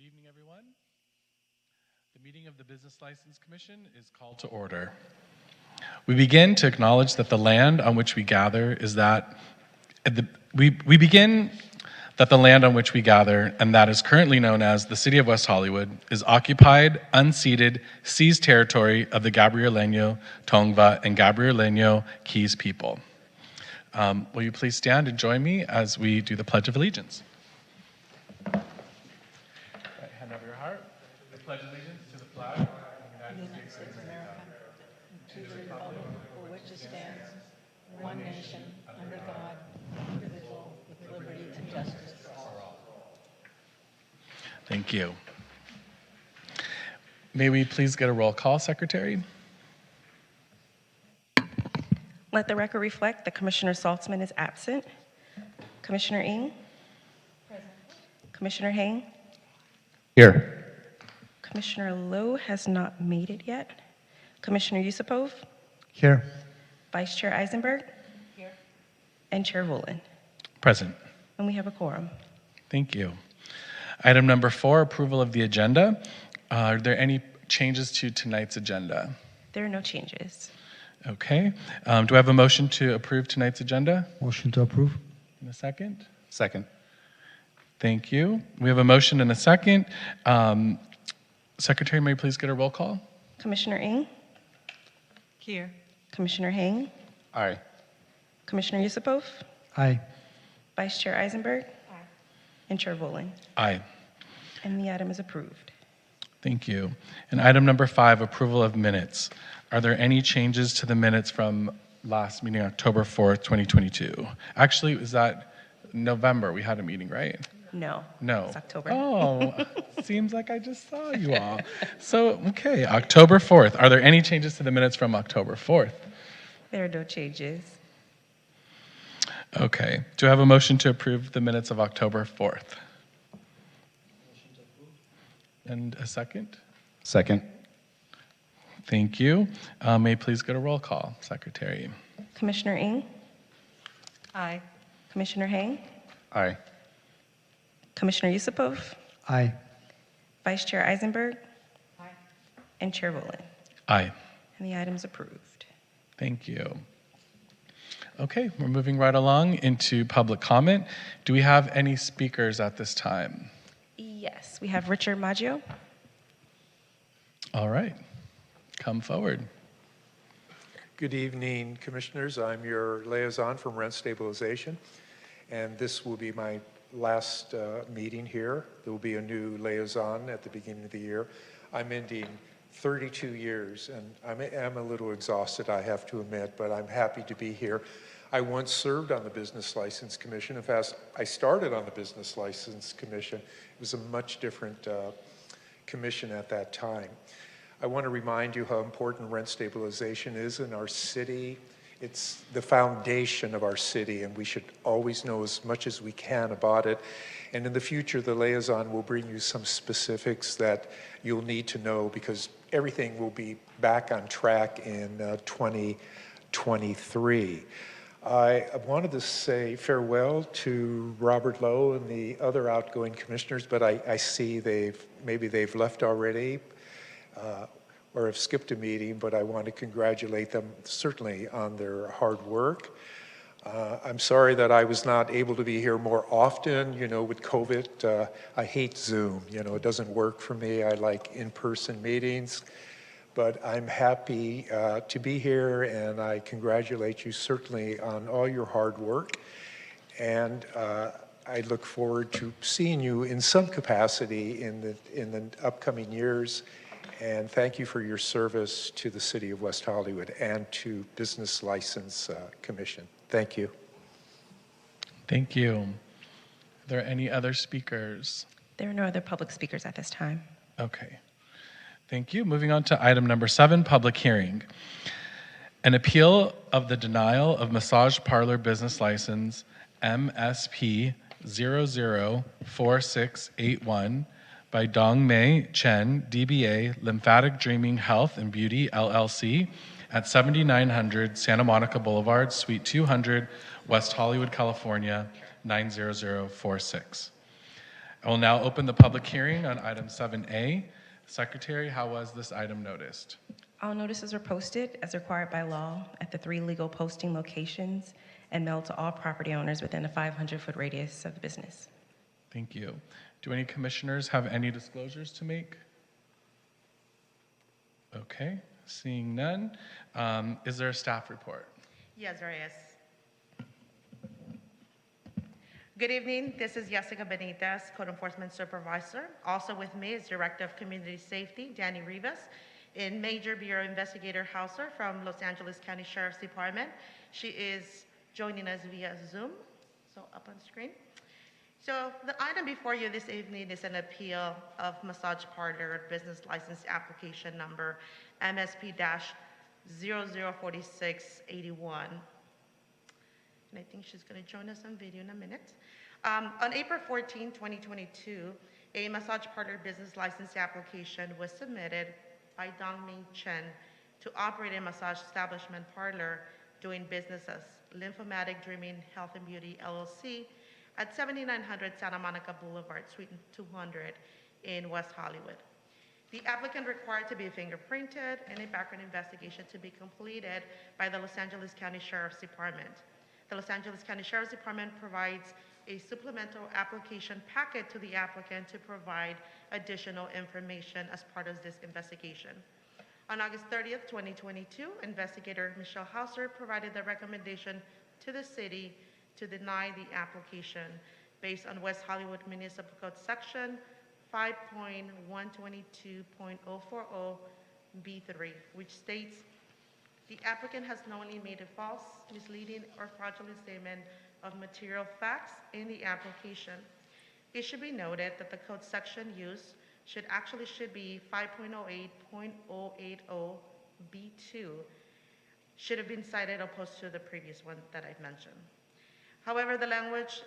evening, everyone. The meeting of the Business License Commission is called to order. We begin to acknowledge that the land on which we gather is that we begin that the land on which we gather, and that is currently known as the City of West Hollywood, is occupied, unceded, seized territory of the Gabrieleño, Tongva, and Gabrieleño Keys people. Will you please stand and join me as we do the Pledge of Allegiance? Right hand over your heart. I pledge allegiance to the flag of the United States of America, to the republic for which it stands, one nation, under God, indivisible, with liberty and justice for all. Thank you. May we please get a roll call, Secretary? Let the record reflect that Commissioner Saltzman is absent. Commissioner Ng? Present. Commissioner Hang? Here. Commissioner Lowe has not made it yet. Commissioner Yusupov? Here. Vice Chair Eisenberg? Here. And Chair Volin. Present. And we have a quorum. Thank you. Item number 4, approval of the agenda. Are there any changes to tonight's agenda? There are no changes. Okay. Do I have a motion to approve tonight's agenda? Motion to approve. In a second? Second. Thank you. We have a motion and a second. Secretary, may you please get a roll call? Commissioner Ng? Here. Commissioner Hang? Aye. Commissioner Yusupov? Aye. Vice Chair Eisenberg? Aye. And Chair Volin. Aye. And the item is approved. Thank you. And item number 5, approval of minutes. Are there any changes to the minutes from last meeting, October 4th, 2022? Actually, is that November? We had a meeting, right? No. No. It's October. Oh, seems like I just saw you all. So, okay, October 4th. Are there any changes to the minutes from October 4th? There are no changes. Okay. Do I have a motion to approve the minutes of October 4th? And a second? Second. Thank you. May you please get a roll call, Secretary? Commissioner Ng? Aye. Commissioner Hang? Aye. Commissioner Yusupov? Aye. Vice Chair Eisenberg? Aye. And Chair Volin. Aye. And the item is approved. Thank you. Okay, we're moving right along into public comment. Do we have any speakers at this time? Yes, we have Richard Maggio. All right, come forward. Good evening, Commissioners. I'm your liaison from Rent Stabilization, and this will be my last meeting here. There will be a new liaison at the beginning of the year. I'm ending 32 years, and I am a little exhausted, I have to admit, but I'm happy to be here. I once served on the Business License Commission. In fact, I started on the Business License Commission. It was a much different commission at that time. I want to remind you how important rent stabilization is in our city. It's the foundation of our city, and we should always know as much as we can about it. And in the future, the liaison will bring you some specifics that you'll need to know, because everything will be back on track in 2023. I wanted to say farewell to Robert Lowe and the other outgoing commissioners, but I see maybe they've left already. Or have skipped a meeting, but I want to congratulate them certainly on their hard work. I'm sorry that I was not able to be here more often, with COVID. I hate Zoom, it doesn't work for me. I like in-person meetings, but I'm happy to be here, and I congratulate you certainly on all your hard work. And I look forward to seeing you in some capacity in the upcoming years. And thank you for your service to the City of West Hollywood and to Business License Commission. Thank you. Thank you. Are there any other speakers? There are no other public speakers at this time. Okay. Thank you. Moving on to item number 7, public hearing. An appeal of the denial of massage parlor business license MSP 004681 by Dong Mei Chen, DBA Lymphatic Dreaming Health and Beauty, LLC, at 7900 Santa Monica Boulevard, Suite 200, West Hollywood, California, 90046. I will now open the public hearing on item 7A. Secretary, how was this item noticed? All notices were posted as required by law at the 3 legal posting locations and mailed to all property owners within a 500-foot radius of the business. Thank you. Do any commissioners have any disclosures to make? Okay, seeing none. Is there a staff report? Yes, there is. Good evening. This is Jessica Benitez, Code Enforcement Supervisor. Also with me is Director of Community Safety, Danny Rivas, and Major Bureau Investigator Hauser from Los Angeles County Sheriff's Department. She is joining us via Zoom, so up on screen. So the item before you this evening is an appeal of massage parlor business license application number MSP-004681. And I think she's going to join us on video in a minute. On April 14, 2022, a massage parlor business license application was submitted by Dongming Chen to operate a massage establishment parlor doing business as Lymphomatic Dreaming Health and Beauty LLC at 7900 Santa Monica Boulevard, Suite 200 in West Hollywood. The applicant required to be fingerprinted and a background investigation to be completed by the Los Angeles County Sheriff's Department. The Los Angeles County Sheriff's Department provides a supplemental application packet to the applicant to provide additional information as part of this investigation. On August 30th, 2022, Investigator Michelle Hauser provided the recommendation to the city to deny the application based on West Hollywood Municipal Code Section 5.122.040B3, which states the applicant has knowingly made a false, misleading, or fraudulent statement of material facts in the application. It should be noted that the code section used should be 5.08.080B2. Should have been cited opposed to the previous one that I've mentioned. However, the language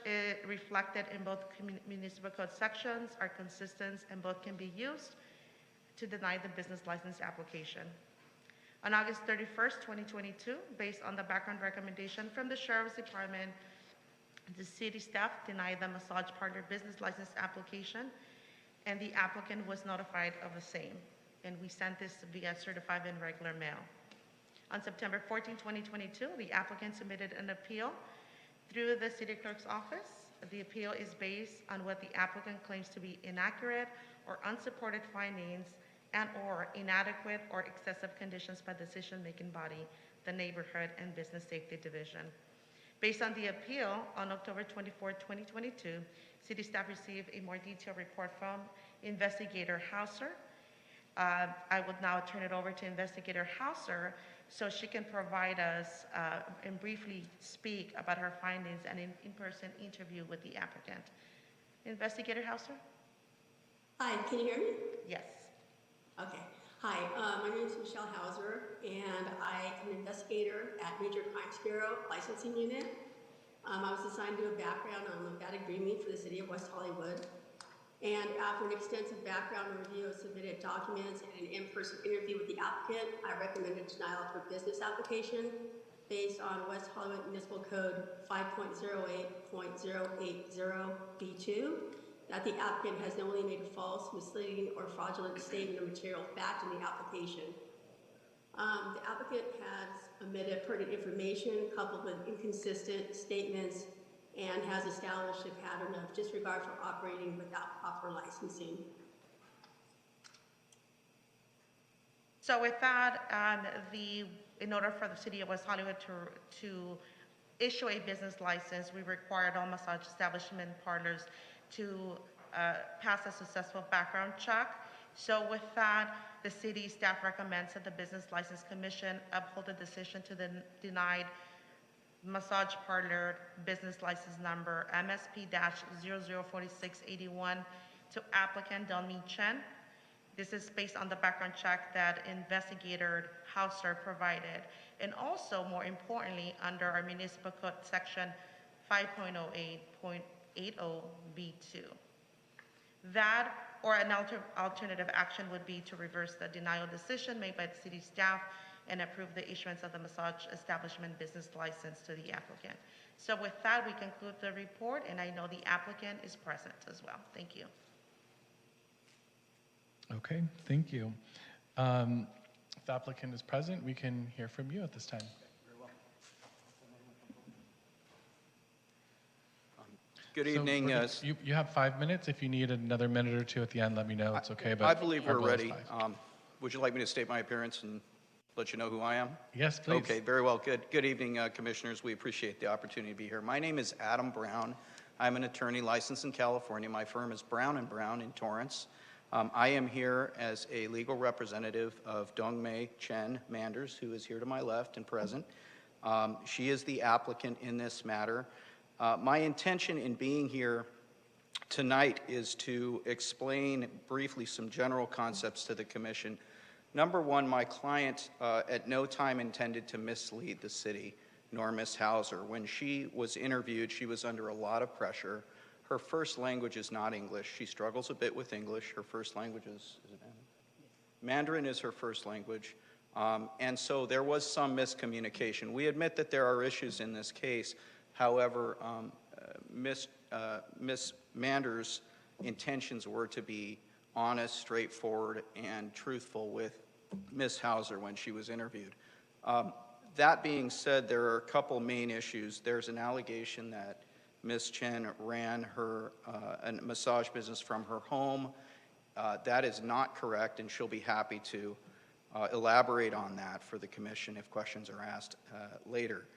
reflected in both municipal code sections are consistent and both can be used to deny the business license application. On August 31st, 2022, based on the background recommendation from the Sheriff's Department, the city staff denied the massage parlor business license application, and the applicant was notified of the same. And we sent this via certified and regular mail. On September 14, 2022, the applicant submitted an appeal through the city clerk's office. The appeal is based on what the applicant claims to be inaccurate or unsupported findings and/or inadequate or excessive conditions by the decision-making body, the Neighborhood and Business Safety Division. Based on the appeal, on October 24, 2022, city staff received a more detailed report from Investigator Hauser. I would now turn it over to Investigator Hauser so she can provide us and briefly speak about her findings and an in-person interview with the applicant. Investigator Hauser? Hi, can you hear me? Yes. Okay. Hi, my name is Michelle Hauser, and I am an investigator at Major Crimes Bureau Licensing Unit. I was assigned to do a background on lymphatic dreaming for the city of West Hollywood. And after an extensive background review of submitted documents and an in-person interview with the applicant, I recommended denial of her business application based on West Hollywood Municipal Code 5.08.080B2, that the applicant has knowingly made a false, misleading, or fraudulent statement of material fact in the application. The applicant has omitted pertinent information coupled with inconsistent statements and has established a pattern of disregard for operating without proper licensing. So with that, in order for the city of West Hollywood to issue a business license, we required all massage establishment partners to pass a successful background check. So with that, the city staff recommends that the Business License Commission uphold the decision to the denied massage parlor business license number MSP-004681 to applicant Dongming Chen. This is based on the background check that Investigator Hauser provided, and also more importantly under our municipal code section 5.08.80B2. That or an alternative action would be to reverse the denial decision made by the city staff and approve the issuance of the massage establishment business license to the applicant. So with that, we conclude the report, and I know the applicant is present as well. Thank you. Okay, thank you. If the applicant is present, we can hear from you at this time. Good So evening. we're gonna- you have 5 minutes. If you need another minute or two at the end, let me know. It's okay. But I believe our we're goal is ready. 5. Would you like me to state my appearance and let you know who I am? Yes, please. Okay, very well. Good evening, Commissioners. We appreciate the opportunity to be here. My name is Adam Brown. I'm an attorney licensed in California. My firm is Brown & Brown in Torrance. I am here as a legal representative of Dongmei Chen Manders, who is here to my left and present. She is the applicant in this matter. My intention in being here tonight is to explain briefly some general concepts to the Commission. Number one, my client at no time intended to mislead the city nor Ms. Hauser. When she was interviewed, she was under a lot of pressure. Her first language is not English. She struggles a bit with English. Her first language is it Mandarin? Mandarin is her first language. And so there was some miscommunication. We admit that there are issues in this case. However, Ms. Manders' intentions were to be honest, straightforward, and truthful with Ms. Hauser when she was interviewed. That being said, there are a couple main issues. There's an allegation that Ms. Chen ran her a massage business from her home. That is not correct, and she'll be happy to elaborate on that for the Commission if questions are asked later.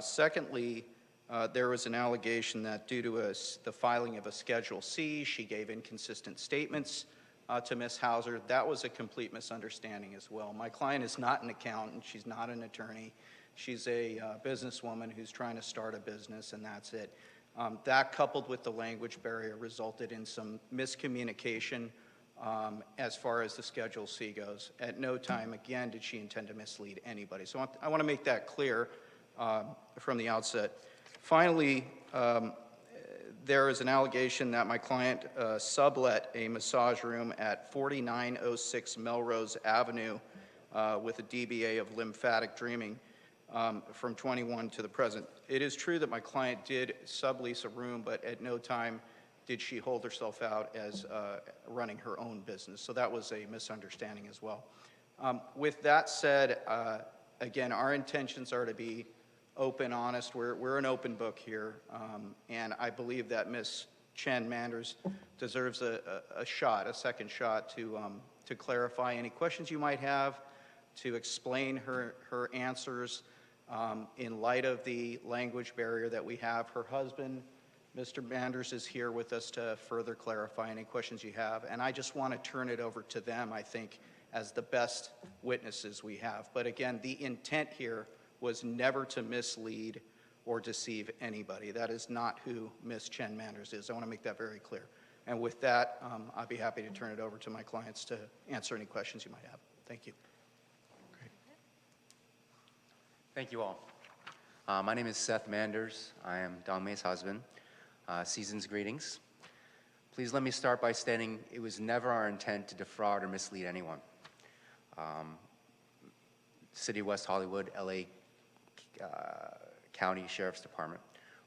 Secondly, there was an allegation that due to the filing of a Schedule C, she gave inconsistent statements to Ms. Hauser. That was a complete misunderstanding as well. My client is not an accountant. She's not an attorney. She's a businesswoman who's trying to start a business, and that's it. That, coupled with the language barrier, resulted in some miscommunication as far as the Schedule C goes. At no time, again, did she intend to mislead anybody. So I want to make that clear from the outset. Finally, there is an allegation that my client sublet a massage room at 4906 Melrose Avenue with a DBA of lymphatic dreaming from 21 to the present. It is true that my client did sublease a room, but at no time did she hold herself out as running her own business. So that was a misunderstanding as well. With that said, again, our intentions are to be open, honest. We're an open book here, and I believe that Ms. Chen Manders deserves a second shot to clarify any questions you might have, to explain her answers in light of the language barrier that we have. Her husband, Mr. Manders, is here with us to further clarify any questions you have, and I just want to turn it over to them, I think, as the best witnesses we have. But again, the intent here was never to mislead or deceive anybody. That is not who Ms. Chen Manders is. I want to make that very clear. And with that, I'd be happy to turn it over to my clients to answer any questions you might have. Thank you. Great. Thank you all. My name is Seth Manders. I am Dongmei's husband. Season's greetings. Please let me start by stating it was never our intent to defraud or mislead anyone. City of West Hollywood, LA County Sheriff's Department.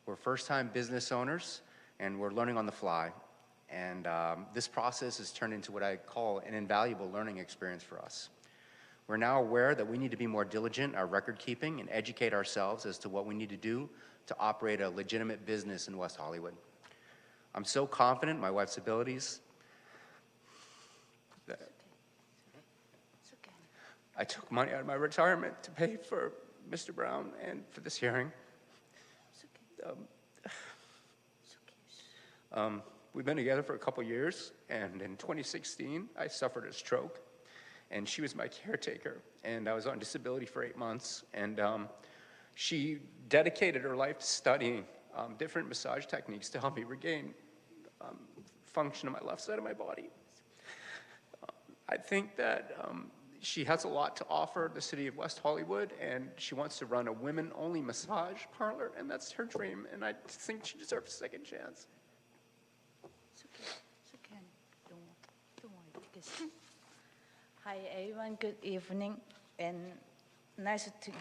We're first-time business owners, and we're learning on the fly. And this process has turned into what I call an invaluable learning experience for us. We're now aware that we need to be more diligent in our record keeping and educate ourselves as to what we need to do to operate a legitimate business in West Hollywood. I'm so confident in my wife's abilities that I took money out of my retirement to pay for Mr. Brown and for this hearing. We've been together for a couple years, and in 2016, I suffered a stroke, and she was my caretaker, and I was on disability for 8 months, and she dedicated her life to studying different massage techniques to help me regain function on my left side of my body. I think that she has a lot to offer the city of West Hollywood, and she wants to run a women-only massage parlor, and that's her dream, and I think she deserves a second chance. Hi everyone, good evening. And Nice to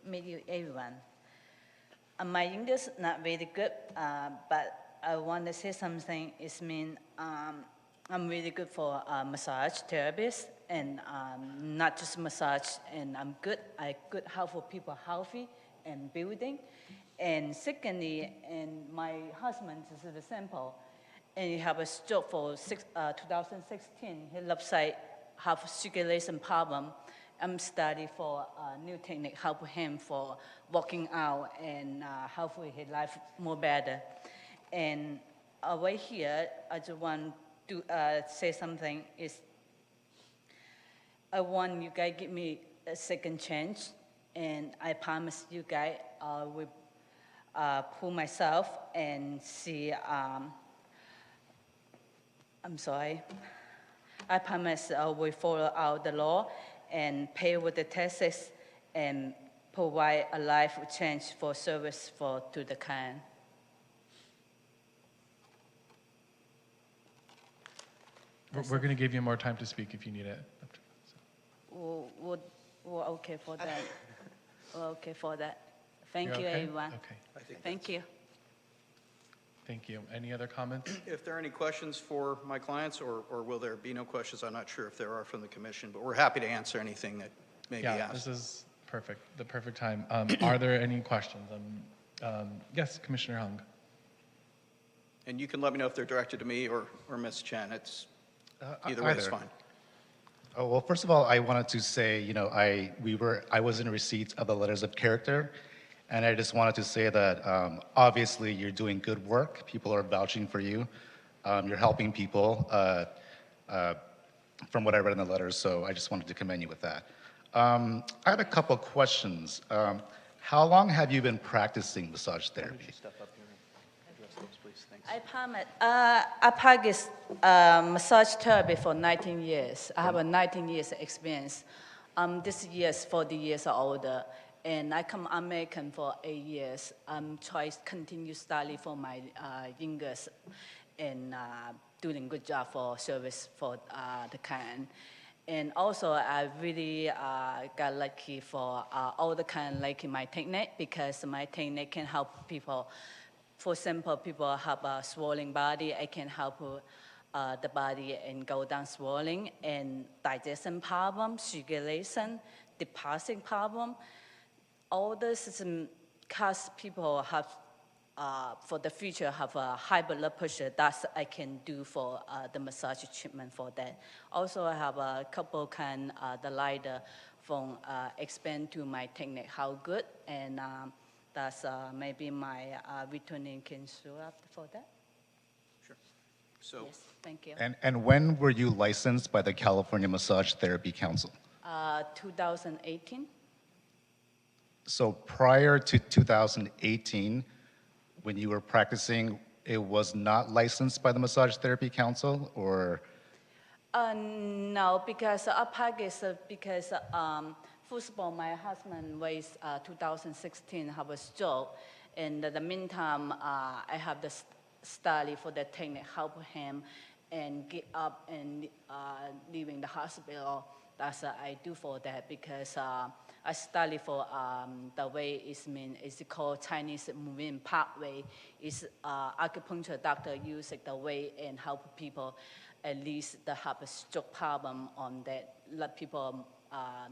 meet you, everyone. My English not very good, but I want to say something. It means I'm really good for massage therapist, and not just massage. And I'm good. I good help for people healthy and building. And secondly, and my husband is the simple, and he have a stroke for 2016. He left side have circulation problem. I'm study for a new technique, help him for working out and hopefully his life more better. And over here, I just want to say something is I want you guys give me a second chance, and I promise you guys I will pull myself and see. I'm sorry. I promise I will follow out the law and pay with the taxes and provide a life change for service to the client. We're going to give you more time to speak if you need it. We're okay for that. We're okay for that. Thank You're you, okay? everyone. Okay. Thank you. Thank you. Any other comments? If there are any questions for my clients, or will there be no questions? I'm not sure if there are from the commission, but we're happy to answer anything that may be Yeah, asked. this is perfect, the perfect time. Are there any questions? Yes, Commissioner Hung. And you can let me know if they're directed to me or Ms. Chen. It's either way is fine. Oh, well, first of all, I wanted to say, you know, I was in receipt of the letters of character, and I just wanted to say that obviously you're doing good work. People are vouching for you. You're helping people from what I read in the letters, so I just wanted to commend you with that. I have a couple questions. How long have you been practicing massage therapy? Step up here and address those, please. Thanks. I promise. I practice massage therapy for 19 years. I have a 19 years experience. This year is 40 years older, and I come American for 8 years. I'm trying to continue study for my English and doing good job for service for the client. And also, I really got lucky for all the kind liking my technique, because my technique can help people. For example, people have a swollen body. I can help the body and go down swelling and digestion problem, circulation, depositing problem. All this cause people have for the future have a high blood pressure. That's I can do for the massage treatment for that. Also, I have a couple kind the lighter from expand to my technique how good, and that's maybe my returning can show up for that. Sure. So, Yes, thank you. And when were you licensed by the California Massage Therapy Council? 2018. So prior to 2018, when you were practicing, it was not licensed by the Massage Therapy Council, or? No, because I practice because first of all, my husband was 2016 have a stroke, and in the meantime, I have the study for the technique help him and get up and leaving the hospital. That's I do for that, because I study for the way it's called Chinese movement pathway. It's acupuncture doctor use the way and help people at least that have a stroke problem on that. Let people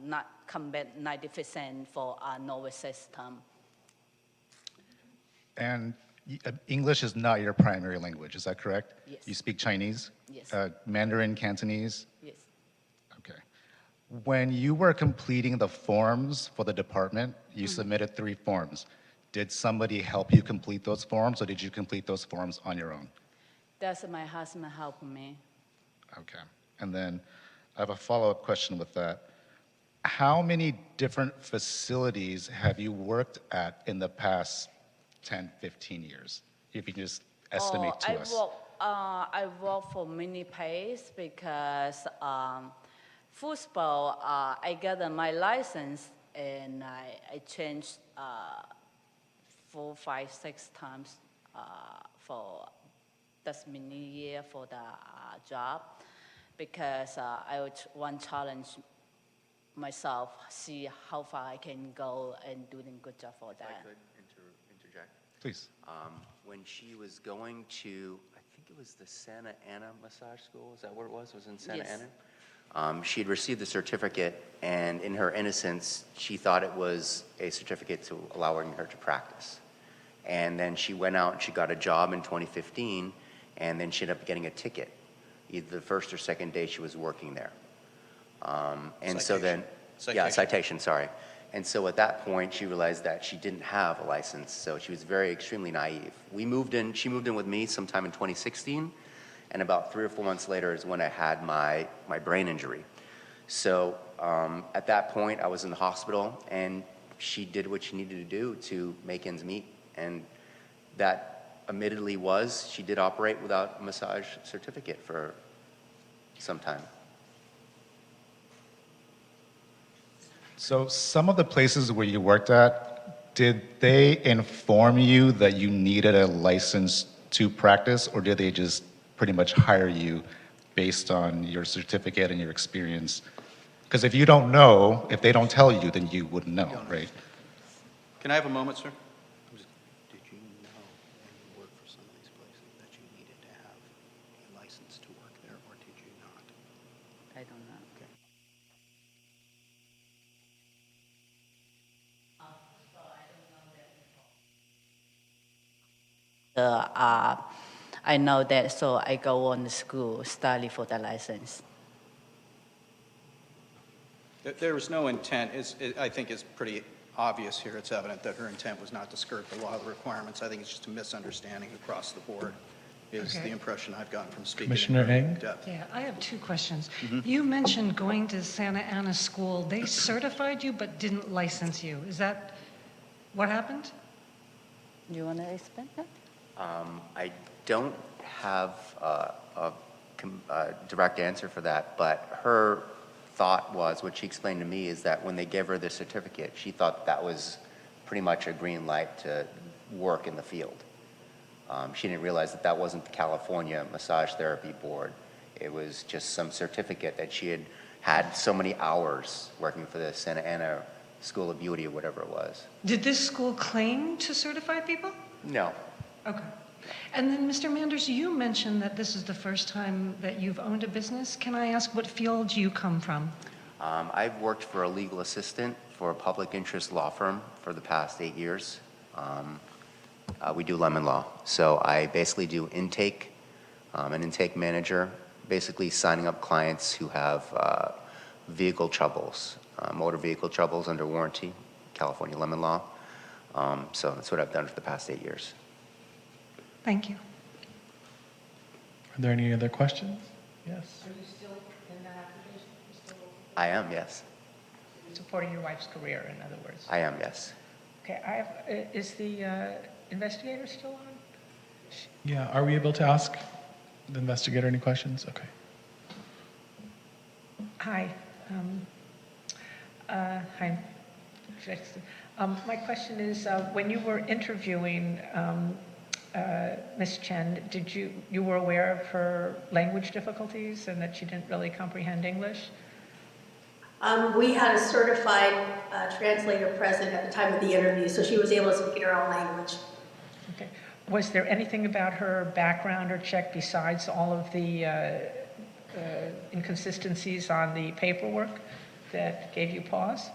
not come back 90% for our nervous system. And English is not your primary language, is that correct? Yes. You speak Chinese? Yes. Mandarin, Cantonese? Yes. Okay. When you were completing the forms for the department, you submitted 3 forms. Did somebody help you complete those forms, or did you complete those forms on your own? That's my husband help me. Okay. And then I have a follow-up question with that. How many different facilities have you worked at in the past 10, 15 years? If you can just estimate to us. I work for many places because first of all, I got my license and I changed 4, 5, 6 times for this many year for the job, because I want challenge myself, see how far I can go and doing a good job for If I that. could interject. Please. When she was going to, I think it was the Santa Ana Massage School, is that where it was? Was it in Santa Yes. Ana? She had received the certificate, and in her innocence, she thought it was a certificate to allowing her to practice. And then she went out and she got a job in 2015, and then she ended up getting a ticket, either the first or second day she was working there. And so then, yeah, citation, sorry. And so at that point, she realized that she didn't have a license, so she was extremely naive. She moved in with me sometime in 2016, and about 3 or 4 months later is when I had my brain injury. So at that point, I was in the hospital, and she did what she needed to do to make ends meet. And that admittedly she did operate without a massage certificate for some time. So some of the places where you worked at, did they inform you that you needed a license to practice, or did they just pretty much hire you based on your certificate and your experience? Because if you don't know, if they don't tell you, then you wouldn't know, right? Can I have a moment, sir? Did you know when you worked for some of these places that you needed to have a license to work there, or did you not? I don't know. Okay. I know that, so I go on to school, study for the license. There was no intent. I think it's pretty obvious here. It's evident that her intent was not to skirt the law requirements. I think it's just a misunderstanding across the board, is Okay. the impression I've gotten from speaking. Commissioner in Ng? depth. Yeah, I have two questions. You mentioned going to Santa Ana School. They certified you but didn't license you. Is that what happened? You want to explain that? I don't have a direct answer for that, but her thought was, what she explained to me, is that when they gave her the certificate, she thought that was pretty much a green light to work in the field. She didn't realize that wasn't the California Massage Therapy Board. It was just some certificate that she had so many hours working for the Santa Ana School of Beauty or whatever it was. Did this school claim to certify people? No. Okay. And then, Mr. Manders, you mentioned that this is the first time that you've owned a business. Can I ask what field you come from? I've worked for a legal assistant for a public interest law firm for the past 8 years. We do lemon law. So I basically do intake, an intake manager, basically signing up clients who have vehicle troubles, motor vehicle troubles under warranty, California lemon law. So that's what I've done for the past 8 years. Thank you. Are there any other questions? Yes. Are you still in that application? You still I am, yes. supporting your wife's career, in other words? I am, yes. Okay, is the investigator still on? Yeah, are we able to ask the investigator any questions? Okay. Hi. Hi. My question is, when you were interviewing Ms. Chen, you were aware of her language difficulties and that she didn't really comprehend English? We had a certified translator present at the time of the interview, so she was able to speak in her own language. Okay. Was there anything about her background or check besides all of the inconsistencies on the paperwork that gave you pause?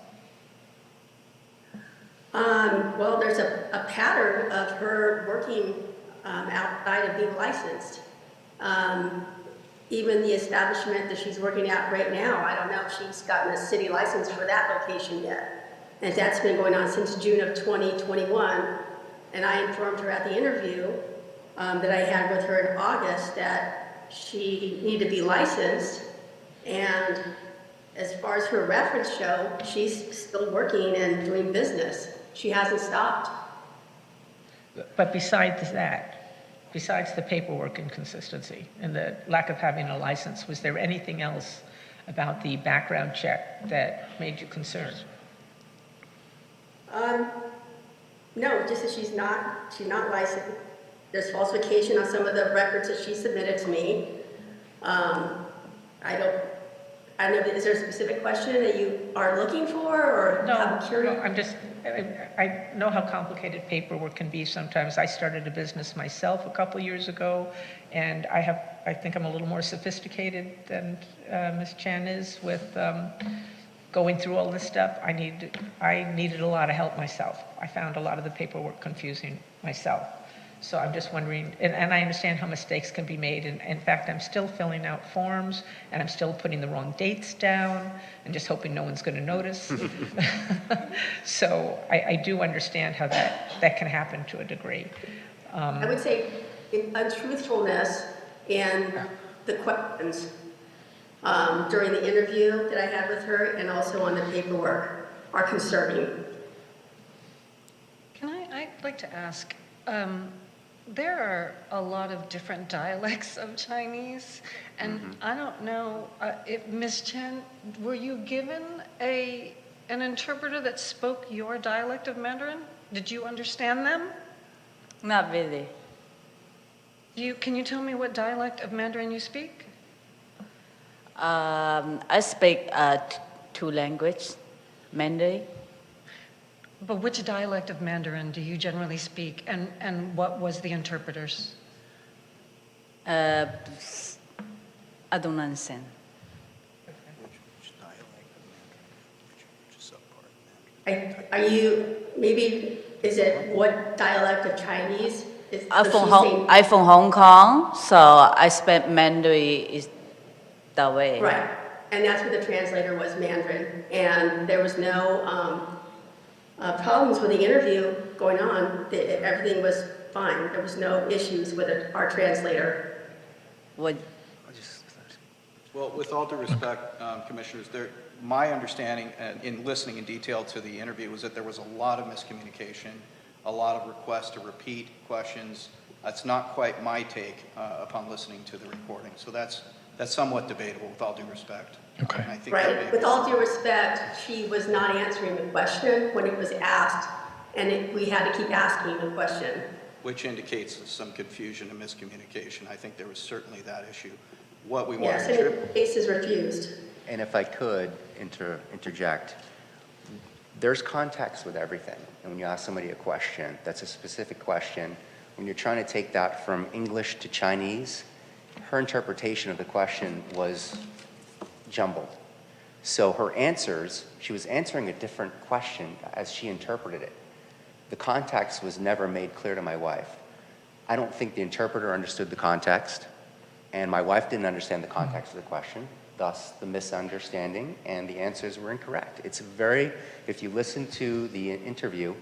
Well, there's a pattern of her working outside of being licensed. Even the establishment that she's working at right now, I don't know if she's gotten a city license for that location yet. And that's been going on since June of 2021. And I informed her at the interview that I had with her in August that she needed to be licensed. And as far as her reference show, she's still working and doing business. She hasn't stopped. But besides that, besides the paperwork inconsistency and the lack of having a license, was there anything else about the background check that made you concerned? No, just that she's not licensed. There's falsification on some of the records that she submitted to me. I don't know, is there a specific question that you are looking for or have a curious? No, I'm just, I know how complicated paperwork can be sometimes. I started a business myself a couple years ago, and I think I'm a little more sophisticated than Ms. Chen is with going through all this stuff. I needed a lot of help myself. I found a lot of the paperwork confusing myself. So I'm just wondering, and I understand how mistakes can be made. And in fact, I'm still filling out forms, and I'm still putting the wrong dates down, and just hoping no one's going to notice. So I do understand how that can happen to a degree. I would say untruthfulness in the questions during the interview that I had with her and also on the paperwork are concerning. I'd like to ask, there are a lot of different dialects of Chinese, and I don't know if Ms. Chen, were you given an interpreter that spoke your dialect of Mandarin? Did you understand them? Not really. Can you tell me what dialect of Mandarin you speak? I speak two languages, Mandarin. But which dialect of Mandarin do you generally speak, and what was the interpreter's? I don't understand. Are you, maybe, is it what dialect of Chinese? I'm from Hong Kong, so I speak Mandarin is that way. Right, and that's where the translator was Mandarin, and there was no problems with the interview going on. Everything was fine. There was no issues with our translator. What? Well, with all due respect, Commissioners, my understanding in listening in detail to the interview was that there was a lot of miscommunication, a lot of requests to repeat questions. That's not quite my take upon listening to the recording. So that's somewhat debatable, with all due respect. Okay. I think Right, with all due respect, she was not answering the question when it was asked, and we had to keep asking the question. Which indicates some confusion and miscommunication. I think there was certainly that issue. What we want Yes, to and the case is refused. And if I could interject, there's context with everything. And when you ask somebody a question, that's a specific question. When you're trying to take that from English to Chinese, her interpretation of the question was jumbled. So her answers, she was answering a different question as she interpreted it. The context was never made clear to my wife. I don't think the interpreter understood the context, and my wife didn't understand the context of the question, thus the misunderstanding, and the answers were incorrect. It's very, if you listen to the interview,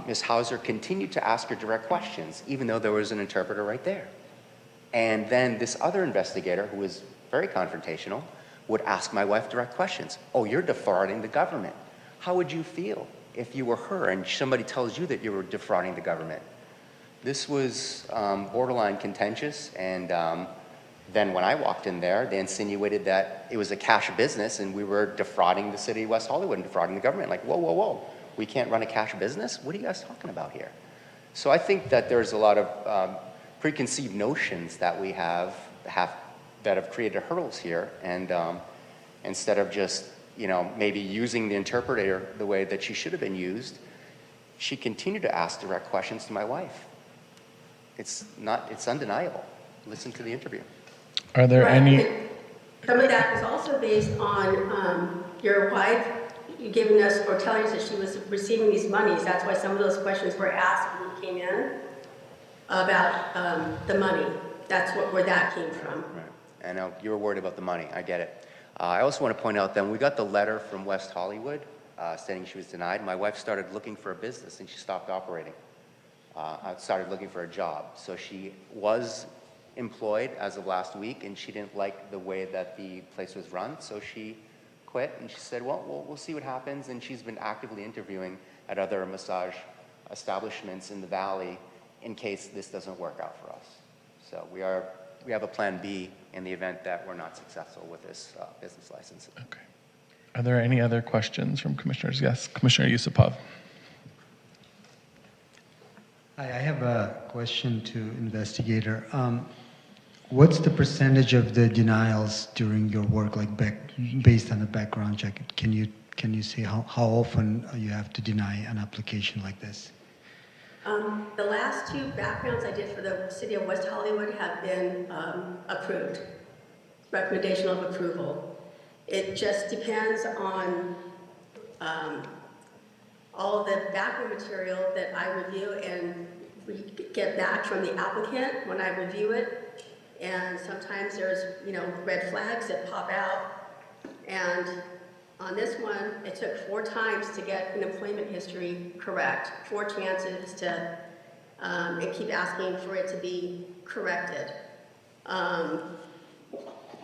Ms. Hauser continued to ask her direct questions, even though there was an interpreter right there. And then this other investigator, who was very confrontational, would ask my wife direct questions. Oh, you're defrauding the government. How would you feel if you were her and somebody tells you that you were defrauding the government? This was borderline contentious, and then when I walked in there, they insinuated that it was a cash business and we were defrauding the city of West Hollywood and defrauding the government. Like, whoa, whoa, whoa, we can't run a cash business? What are you guys talking about here? So I think that there's a lot of preconceived notions that we have that have created hurdles here, and instead of just maybe using the interpreter the way that she should have been used, she continued to ask direct questions to my wife. It's undeniable. Listen to the interview. Are there any? Some of that was also based on your wife giving us or telling us that she was receiving these monies. That's why some of those questions were asked when we came in about the money. That's where that came from. Right. I know you were worried about the money. I get it. I also want to point out that when we got the letter from West Hollywood stating she was denied, my wife started looking for a business and she stopped operating. I started looking for a job. So she was employed as of last week, and she didn't like the way that the place was run, so she quit, and she said, well, we'll see what happens, and she's been actively interviewing at other massage establishments in the Valley in case this doesn't work out for us. So we have a plan B in the event that we're not successful with this business license. Okay. Are there any other questions from commissioners? Yes, Commissioner Yusupov. Hi, I have a question to investigator. What's the percentage of the denials during your work, like based on the background check? Can you say how often you have to deny an application like this? The last 2 backgrounds I did for the city of West Hollywood have been approved, recommendation of approval. It just depends on all the background material that I review and we get back from the applicant when I review it. And sometimes there's, red flags that pop out. And on this one, it took 4 times to get an employment history correct, 4 chances to, and keep asking for it to be corrected.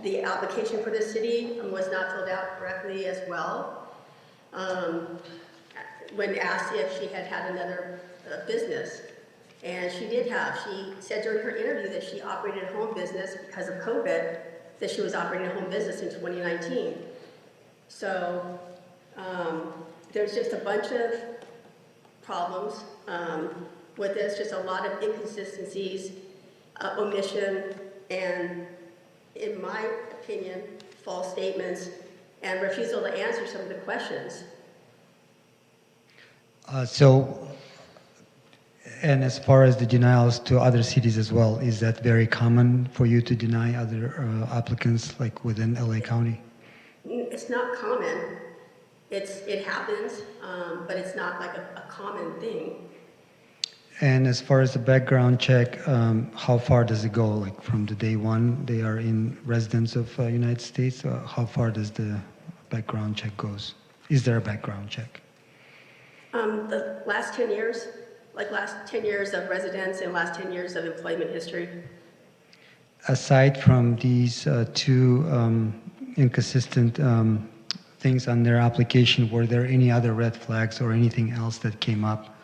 The application for the city was not filled out correctly as well. When asked if she had had another business, and she did have. She said during her interview that she operated a home business because of COVID, that she was operating a home business in 2019. So there's just a bunch of problems with this, just a lot of inconsistencies, omission, and in my opinion, false statements, and refusal to answer some of the questions. And as far as the denials to other cities as well, is that very common for you to deny other applicants, like within LA County? It's not common. It happens, but it's not like a common thing. And as far as the background check, how far does it go? Like from the day one they are in residence of United States, how far does the background check goes? Is there a background check? The last 10 years, last 10 years of residence and last 10 years of employment history. Aside from these 2 inconsistent things on their application, were there any other red flags or anything else that came up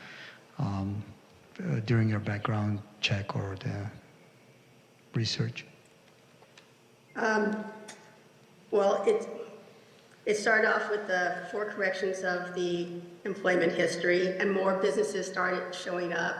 during your background check or the research? Well, it started off with the 4 corrections of the employment history, and more businesses started showing up.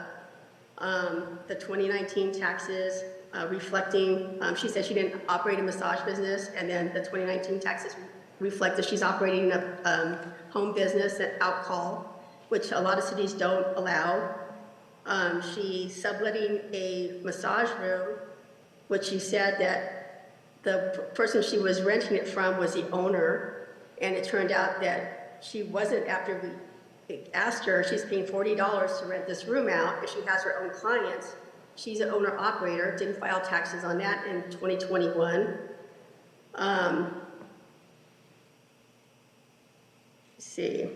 The 2019 taxes reflecting, she said she didn't operate a massage business, and then the 2019 taxes reflect that she's operating a home business at outcall, which a lot of cities don't allow. She's subletting a massage room, which she said that the person she was renting it from was the owner, and it turned out that she wasn't. After we asked her, she's paying $40 to rent this room out, and she has her own clients. She's an owner-operator, didn't file taxes on that in 2021. Let's see.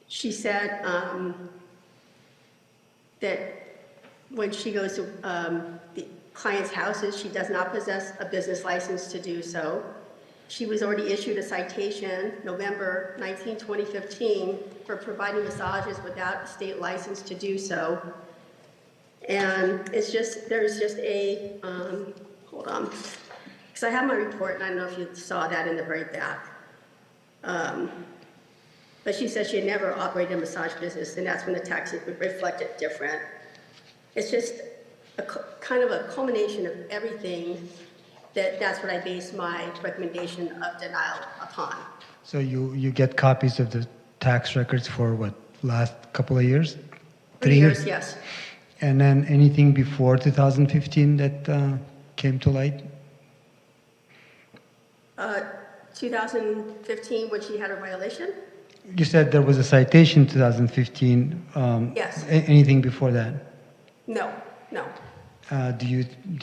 She said that when she goes to the clients' houses, she does not possess a business license to do so. She was already issued a citation November 19, 2015 for providing massages without a state license to do so. And it's just, there's just a, hold on, because I have my report and I don't know if you saw that in the very back. But she said she had never operated a massage business, and that's when the taxes would reflect it different. It's just a kind of a culmination of everything that's what I base my recommendation of denial upon. So you get copies of the tax records for what, last couple of years? 3 years, yes. And then anything before 2015 that came to light? 2015, when she had her violation? You said there was a citation 2015. Yes. Anything before that? No, no. Do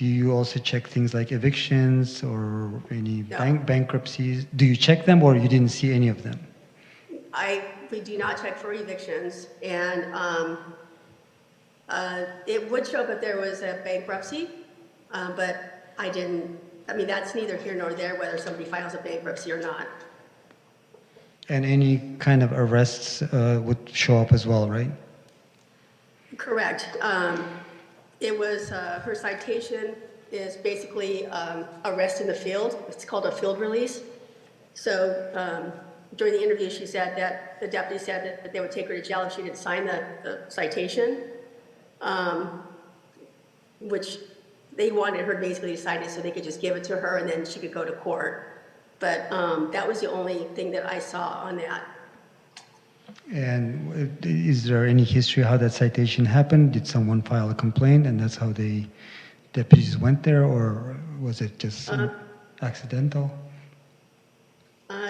you also check things like evictions or any bankruptcies? Do you check them, or you didn't see any of them? We do not check for evictions, and it would show that there was a bankruptcy, but I didn't. I mean, that's neither here nor there whether somebody files a bankruptcy or not. And any kind of arrests would show up as well, right? Correct. It was, her citation is basically arrest in the field. It's called a field release. So during the interview, she said that the deputy said that they would take her to jail if she didn't sign the citation, which they wanted her basically to sign it so they could just give it to her and then she could go to court. But that was the only thing that I saw on that. And is there any history how that citation happened? Did someone file a complaint and that's how the deputies went there, or was it just accidental?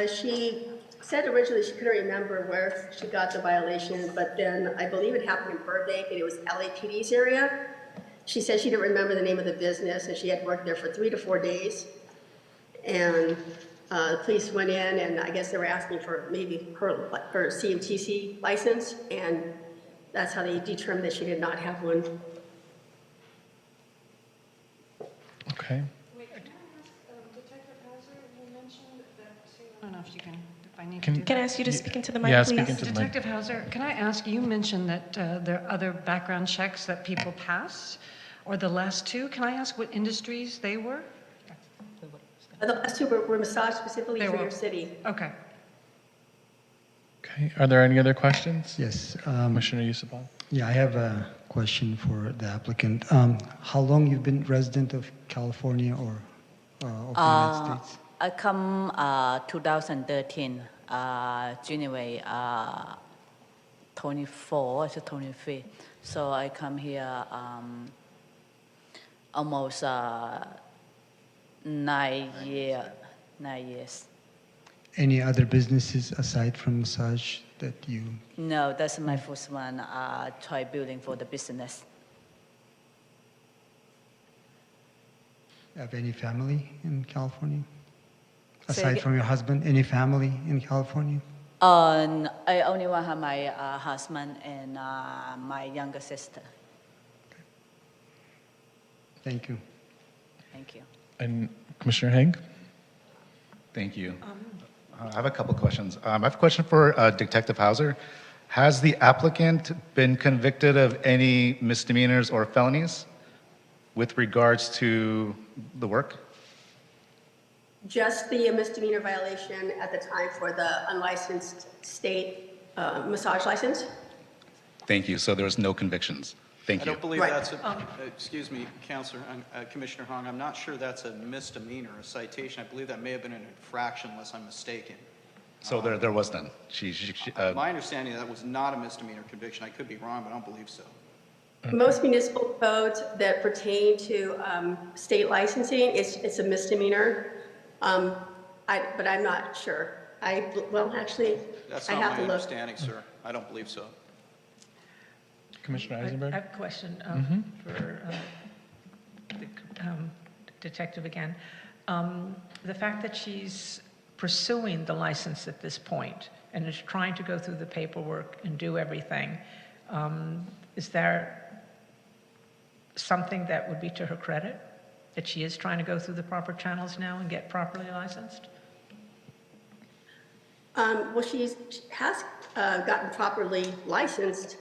She said originally she couldn't remember where she got the violation, but then I believe it happened in Burbank and it was LAPD's area. She said she didn't remember the name of the business and she had worked there for 3 to 4 days. And the police went in and I guess they were asking for maybe her CMTC license, and that's how they determined that she did not have one. Okay. Wait, can I ask Detective Hauser, you mentioned that, I don't know if you can, if I need to Can- do that. Can I ask you to speak into the mic, Yeah, please? speak into the mic. Detective Hauser, can I ask, you mentioned that there are other background checks that people pass, or the last two. Can I ask what industries they were? The last two were massage specifically They for were- your city. Okay. Okay. Are there any other questions? Yes. Commissioner Yusupov? Yeah, I have a question for the applicant. How long you've been resident of California or of the United States? I come 2013, January 24 to 25. So I come here almost 9 years. Any other businesses aside from massage that you No, that's my first one. Try building for the business. have any family in California? Say Aside again? from your husband, any family in California? I only want to have my husband and my younger sister. Thank you. Thank you. And Commissioner Heng? Thank you. I have a couple questions. I have a question for Detective Hauser. Has the applicant been convicted of any misdemeanors or felonies with regards to the work? Just the misdemeanor violation at the time for the unlicensed state massage license. Thank you. So there was no convictions. Thank I you. don't believe Right. that's a, excuse me, Counselor, Commissioner Hong, I'm not sure that's a misdemeanor, a citation. I believe that may have been an infraction unless I'm mistaken. So there was none. My understanding, that was not a misdemeanor conviction. I could be wrong, but I don't believe so. Most municipal codes that pertain to state licensing, it's a misdemeanor. But I'm not sure. Well, actually, That's I not have my to look. understanding, sir. I don't believe so. Commissioner I Eisenberg? have a question for the detective again. The fact that she's pursuing the license at this point and is trying to go through the paperwork and do everything, is there something that would be to her credit? That she is trying to go through the proper channels now and get properly licensed? Well, she has gotten properly licensed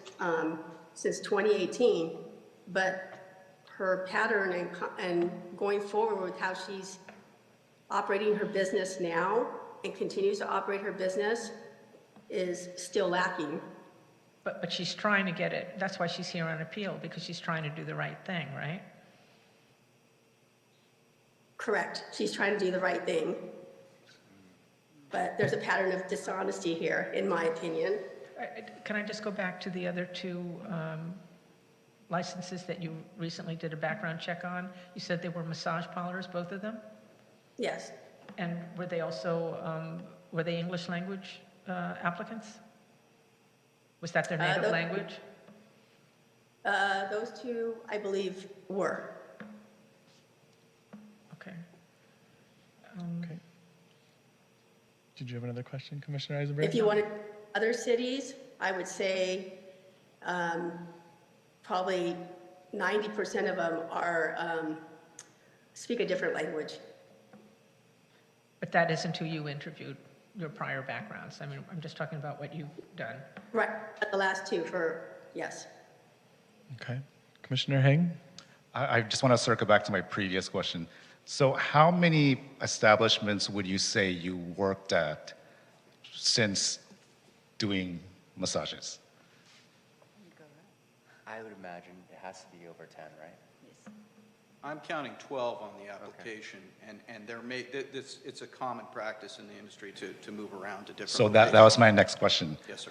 since 2018, but her pattern and going forward with how she's operating her business now and continues to operate her business is still lacking. But she's trying to get it, that's why she's here on appeal, because she's trying to do the right thing, right? Correct. She's trying to do the right thing. But there's a pattern of dishonesty here, in my opinion. Can I just go back to the other two licenses that you recently did a background check on? You said they were massage parlors, both of them? Yes. And were they also, were they English language applicants? Was that their native language? Those two, I believe, were. Okay. Okay. Did you have another question, Commissioner Eisenberg? If you wanted other cities, I would say probably 90% of them are speak a different language. But that isn't who you interviewed, your prior backgrounds. I mean, I'm just talking about what you've done. Right, the last two yes. Okay. Commissioner Heng? I just want to circle back to my previous question. So how many establishments would you say you worked at since doing massages? I would imagine it has to be over 10, right? I'm counting 12 on the application, and there may, it's a common practice in the industry to move around to different So locations. that was my next question. Yes, sir.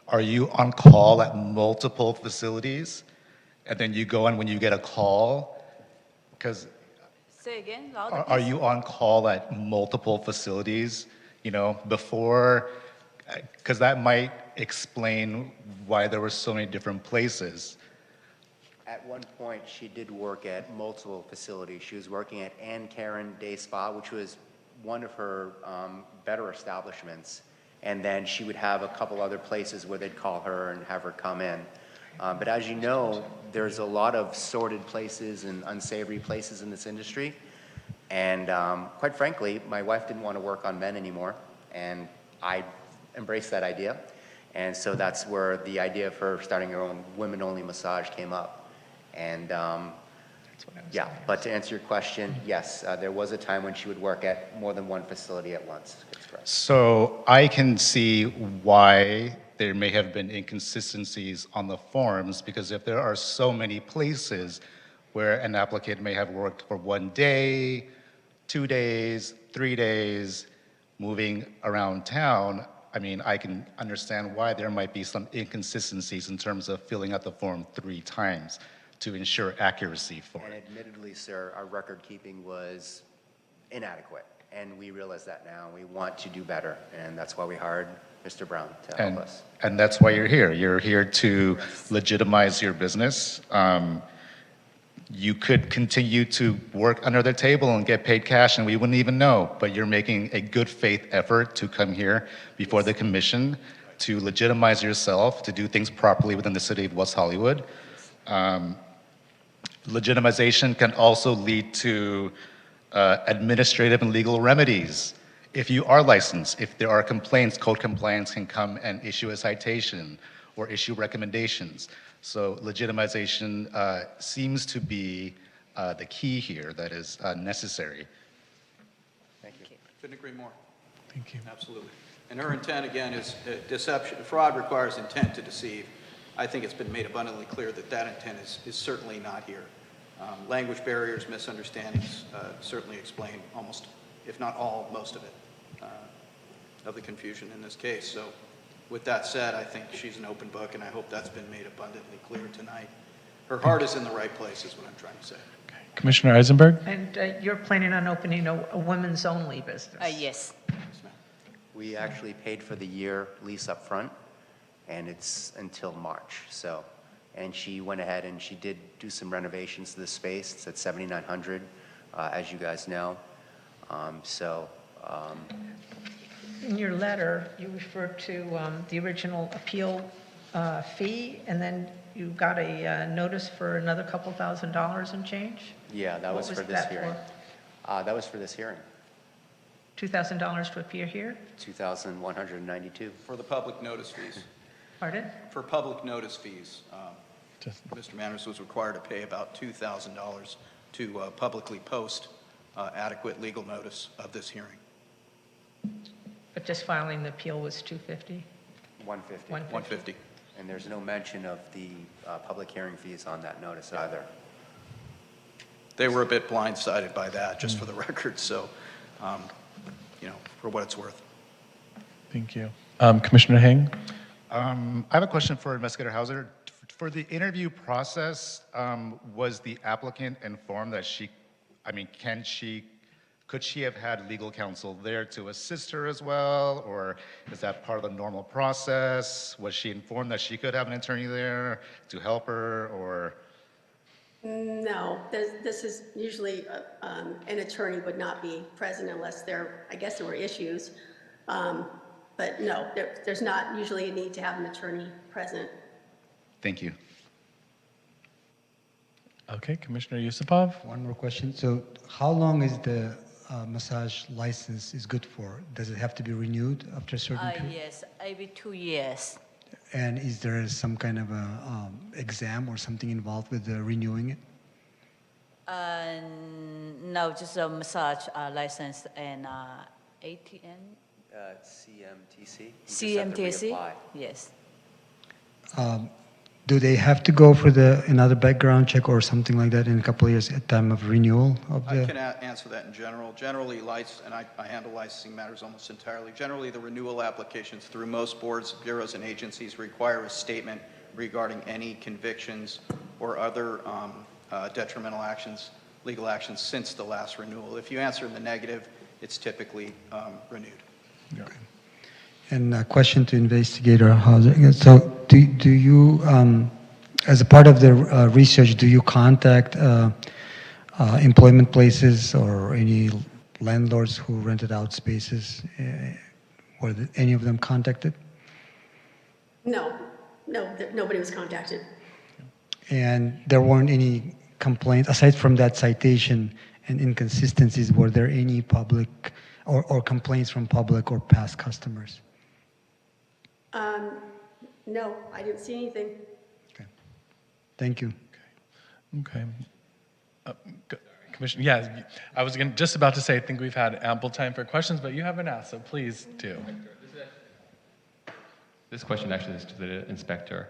Are you on call at multiple facilities? And then you go in when you get a call? Because Say again, louder, are please. you on call at multiple facilities, before? Because that might explain why there were so many different places. At one point, she did work at multiple facilities. She was working at Ann Karen Day Spa, which was one of her better establishments. And then she would have a couple other places where they'd call her and have her come in. But as you know, there's a lot of sordid places and unsavory places in this industry. And quite frankly, my wife didn't want to work on men anymore. And I embraced that idea. And so that's where the idea of her starting her own women-only massage came up. And yeah, but to answer your question, yes, there was a time when she would work at more than one facility at once. That's correct. So I can see why there may have been inconsistencies on the forms, because if there are so many places where an applicant may have worked for 1 day, 2 days, 3 days, moving around town, I mean, I can understand why there might be some inconsistencies in terms of filling out the form 3 times to ensure accuracy for And it. admittedly, sir, our record keeping was inadequate. And we realize that now. We want to do better. And that's why we hired Mr. Brown to help us. And that's why you're here. You're here to legitimize your business. You could continue to work under the table and get paid cash and we wouldn't even know, but you're making a good faith effort to come here before the commission to legitimize yourself, to do things properly within the city of West Hollywood. Legitimization can also lead to administrative and legal remedies. If you are licensed, if there are complaints, code compliance can come and issue a citation or issue recommendations. So legitimization seems to be the key here that is necessary. Thank you. Couldn't agree more. Thank you. Absolutely. And her intent, again, is deception. Fraud requires intent to deceive. I think it's been made abundantly clear that that intent is certainly not here. Language barriers, misunderstandings certainly explain almost, if not all, most of it, of the confusion in this case. So with that said, I think she's an open book, and I hope that's been made abundantly clear tonight. Her heart is in the right place, is what I'm trying to say. Okay. Commissioner Eisenberg? And you're planning on opening a women's only business? Yes. Yes, ma'am. We actually paid for the year lease up front, and it's until March. So, and she went ahead and she did do some renovations to the space. It's at 7,900, as you guys know. In your letter, you referred to the original appeal fee, and then you got a notice for another couple $1,000s and change? Yeah, that was What for was this that hearing. That was for this hearing. $2,000 to appear here? 2,192. For the public notice fees. Pardon? For public notice fees, Mr. Manners was required to pay about $2,000 to publicly post adequate legal notice of this hearing. But just filing the appeal was $250? 150. 150. And there's no mention of the public hearing fees on that notice either. They were a bit blindsided by that, just for the record, so, for what it's worth. Thank you. Commissioner Heng? I have a question for Investigator Hauser. For the interview process, was the applicant informed that could she have had legal counsel there to assist her as well? Or is that part of the normal process? Was she informed that she could have an attorney there to help her, or? No, this is usually, an attorney would not be present unless I guess there were issues. But no, there's not usually a need to have an attorney present. Thank you. Okay, Commissioner Yusupov? One more question. So how long is the massage license is good for? Does it have to be renewed after a certain period? Yes, every 2 years. And is there some kind of a exam or something involved with renewing it? No, just a massage license and ATM CMTC? You just have to CMTC? reapply. Yes. Do they have to go for another background check or something like that in a couple of years at time of renewal of I the? can answer that in general. Generally, and I handle licensing matters almost entirely. Generally, the renewal applications through most boards, bureaus, and agencies require a statement regarding any convictions or other detrimental actions, legal actions since the last renewal. If you answer in the negative, it's typically renewed. Okay. And a question to Investigator Hauser. So do you, as a part of the research, do you contact employment places or any landlords who rented out spaces? Were any of them contacted? No, nobody was contacted. And there weren't any complaints, aside from that citation and inconsistencies, were there any public or complaints from public or past customers? No, I didn't see anything. Okay. Thank you. Okay. Commissioner, yeah, I was just about to say, I think we've had ample time for questions, but you haven't asked, so please do. This question actually is to the inspector.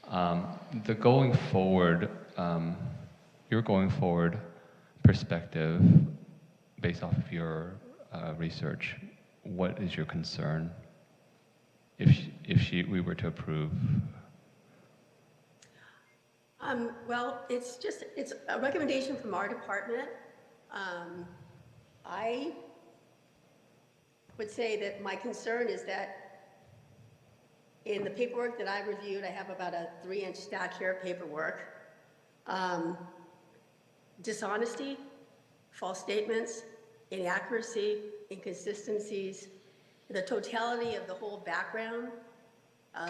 The going forward, your going forward perspective, based off of your research, what is your concern if we were to approve? Well, it's a recommendation from our department. I would say that my concern is that in the paperwork that I reviewed, I have about a 3-inch stack here of paperwork. Dishonesty, false statements, inaccuracy, inconsistencies, the totality of the whole background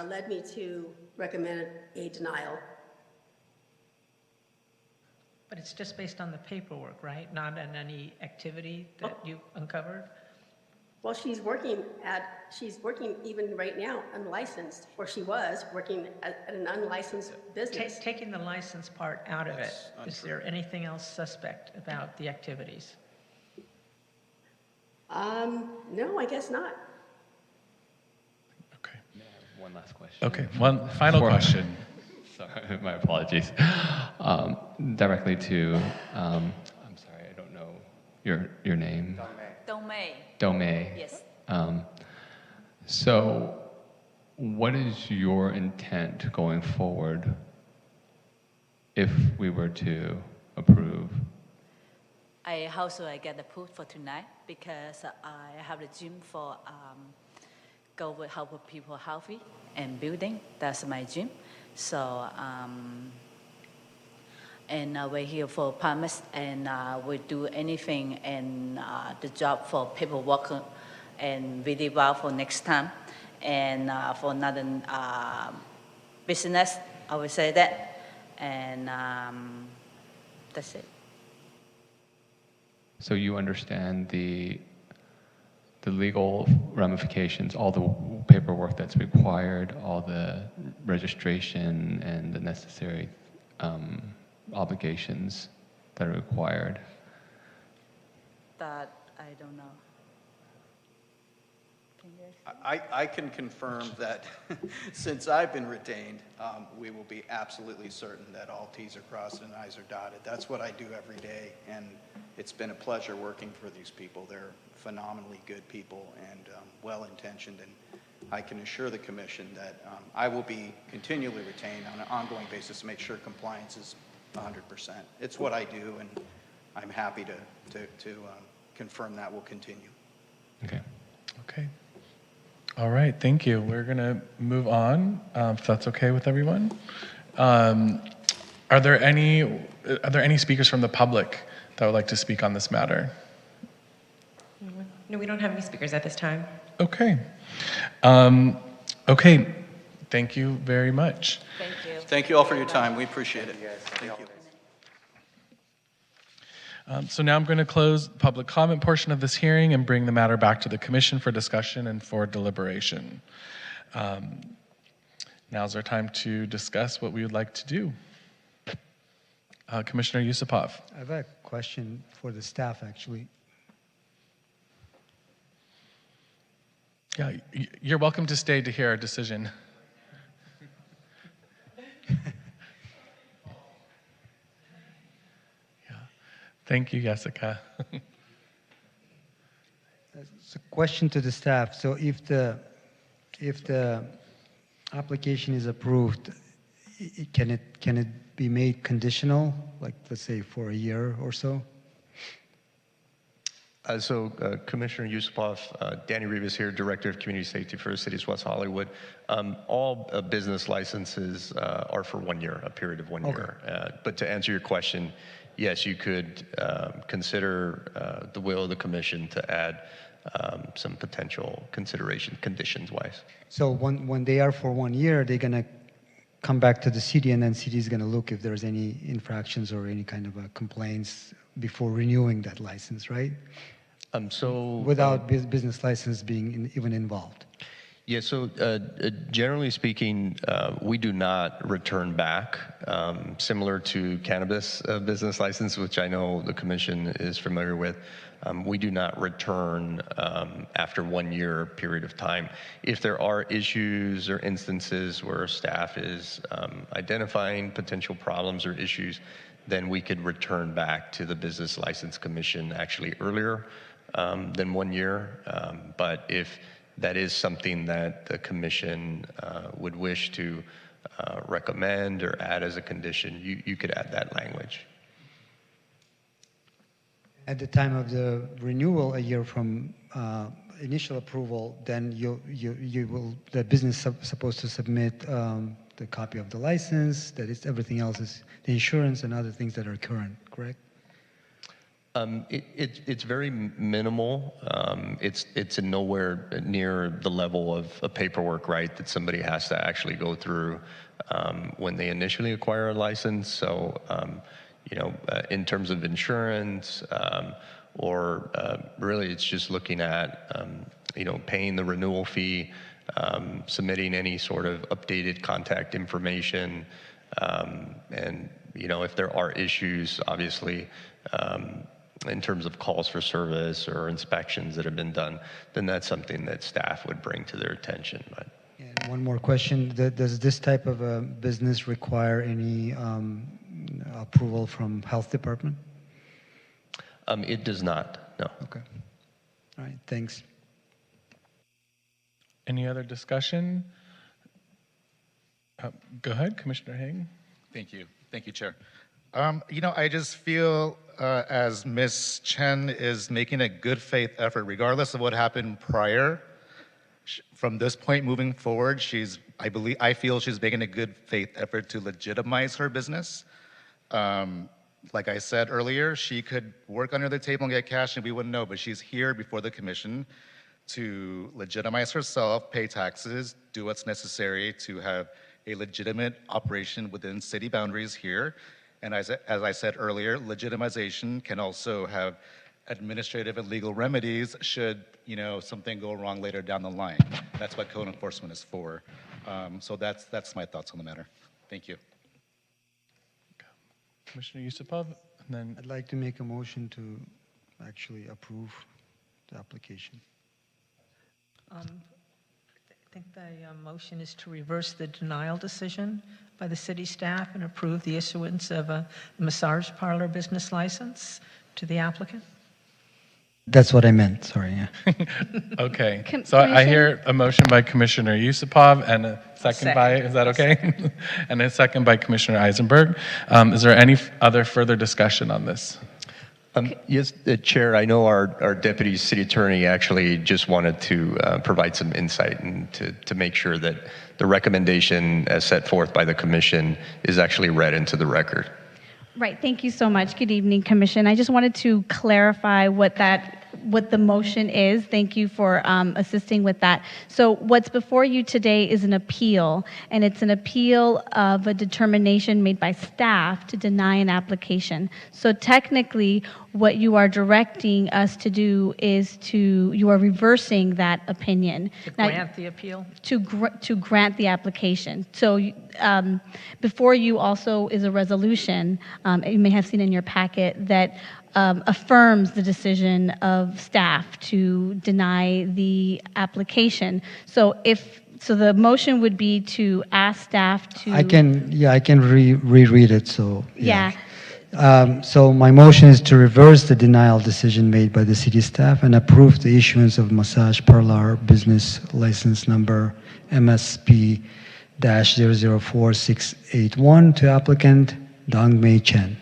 led me to recommend a denial. But it's just based on the paperwork, right? Not on any activity that you uncovered? Well, she's working even right now unlicensed, or she was working at an unlicensed business. Taking the license part out of it, That's is there anything else suspect about the activities? No, I guess not. Okay. One last question. Okay, one final question. Sorry, my apologies. Directly to, I'm sorry, I don't know your name. Domei. Domei. Yes. So, what is your intent going forward if we were to approve? How should I get approved for tonight? Because I have a gym for go with help people healthy and building. That's my gym. So and we're here for permits, and we do anything and the job for paperwork and really well for next time. And for another business, I would say that. And that's it. So you understand the legal ramifications, all the paperwork that's required, all the registration and the necessary obligations that are required? That I don't know. I can confirm that since I've been retained, we will be absolutely certain that all T's are crossed and I's are dotted. That's what I do every day, and it's been a pleasure working for these people. They're phenomenally good people and well-intentioned, and I can assure the commission that I will be continually retained on an ongoing basis to make sure compliance is 100%. It's what I do, and I'm happy to confirm that will continue. Okay. Okay. All right, thank you. We're going to move on, if that's okay with everyone. Are there any speakers from the public that would like to speak on this matter? No, we don't have any speakers at this time. Okay. Okay, thank you very much. Thank you. Thank you all for your time. We appreciate it. Thank you. So now I'm going to close the public comment portion of this hearing and bring the matter back to the commission for discussion and for deliberation. Now's our time to discuss what we would like to do. Commissioner Yusupov. I have a question for the staff, actually. Yeah, you're welcome to stay to hear our decision. Yeah. Thank you, Jessica. It's a question to the staff. So if the application is approved, can it be made conditional, like let's say for a year or so? Commissioner Yusupov, Danny Rivas here, Director of Community Safety for the City of West Hollywood. All business licenses are for 1 year, a period of 1 year. But to answer your question, yes, you could consider the will of the commission to add some potential consideration conditions-wise. So when they are for 1 year, they're going to come back to the city, and then city is going to look if there's any infractions or any kind of complaints before renewing that license, right? Without business license being even involved. Yeah, so generally speaking, we do not return back, similar to cannabis business license, which I know the commission is familiar with. We do not return after 1 year period of time. If there are issues or instances where staff is identifying potential problems or issues, then we could return back to the Business License Commission actually earlier than 1 year. But if that is something that the commission would wish to recommend or add as a condition, you could add that language. At the time of the renewal, a year from initial approval, then the business supposed to submit the copy of the license, that is everything else is the insurance and other things that are current, correct? It's very minimal. It's nowhere near the level of paperwork, right, that somebody has to actually go through when they initially acquire a license. So, in terms of insurance, or really it's just looking at, paying the renewal fee, submitting any sort of updated contact information, and, if there are issues, obviously, in terms of calls for service or inspections that have been done, then that's something that staff would bring to their attention. But. And one more question, does this type of a business require any approval from health department? It does not, no. Okay. All right, thanks. Any other discussion? Go ahead, Commissioner Haig. Thank you, Chair. I just feel as Ms. Chen is making a good faith effort, regardless of what happened prior, from this point moving forward, I feel she's making a good faith effort to legitimize her business. Like I said earlier, she could work under the table and get cash and we wouldn't know, but she's here before the commission to legitimize herself, pay taxes, do what's necessary to have a legitimate operation within city boundaries here. And as I said earlier, legitimization can also have administrative and legal remedies should something go wrong later down the line. That's what code enforcement is for. So that's my thoughts on the matter. Thank you. Commissioner Yusupov, and then I'd like to make a motion to actually approve the application. I think the motion is to reverse the denial decision by the city staff and approve the issuance of a massage parlor business license to the applicant. That's what I meant, sorry. Yeah. Okay, so I hear a motion by Commissioner Yusupov and a second by, is that okay? And a second by Commissioner Eisenberg. Is there any other further discussion on this? Yes, Chair, I know our Deputy City Attorney actually just wanted to provide some insight and to make sure that the recommendation as set forth by the Commission is actually read into the record. Right, thank you so much. Good evening, Commission. I just wanted to clarify what the motion is. Thank you for assisting with that. So what's before you today is an appeal, and it's an appeal of a determination made by staff to deny an application. So technically, what you are directing us to do is you are reversing that opinion. To grant the appeal? To grant the application. So before you also is a resolution, you may have seen in your packet that affirms the decision of staff to deny the application. So the motion would be to ask staff to. I can reread it, so. Yeah. So my motion is to reverse the denial decision made by the city staff and approve the issuance of massage parlor business license number MSP-004681 to applicant Dongmei Chen.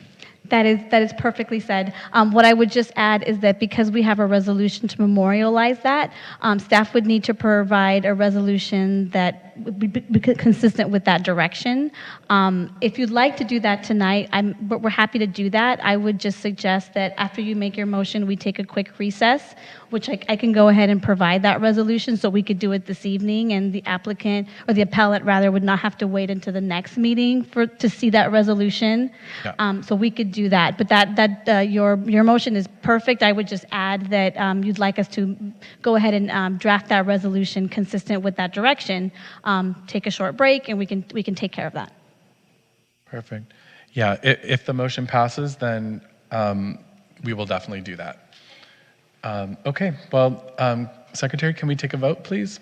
That is perfectly said. What I would just add is that because we have a resolution to memorialize that, staff would need to provide a resolution that would be consistent with that direction. If you'd like to do that tonight, we're happy to do that. I would just suggest that after you make your motion, we take a quick recess, which I can go ahead and provide that resolution so we could do it this evening, and the applicant, or the appellant rather, would not have to wait until the next meeting to see that resolution. Yeah. So we could do that. But your motion is perfect. I would just add that you'd like us to go ahead and draft that resolution consistent with that direction. Take a short break, and we can take care of that. Perfect. Yeah, if the motion passes, then we will definitely do that. Okay, well, Secretary, can we take a vote, please?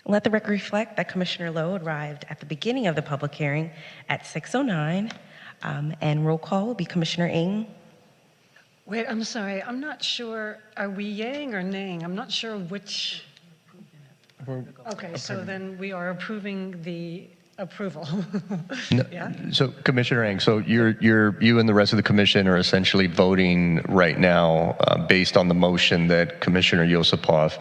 Let the record reflect that Commissioner Lowe arrived at the beginning of the public hearing at 6:09, and roll call will be Commissioner Ng. Wait, I'm sorry. I'm not sure. Are we yaying or naying? I'm not sure which. Okay, so then we are approving the approval. No, Yeah? So Commissioner Ng, so you and the rest of the commission are essentially voting right now based on the motion that Commissioner Yosipov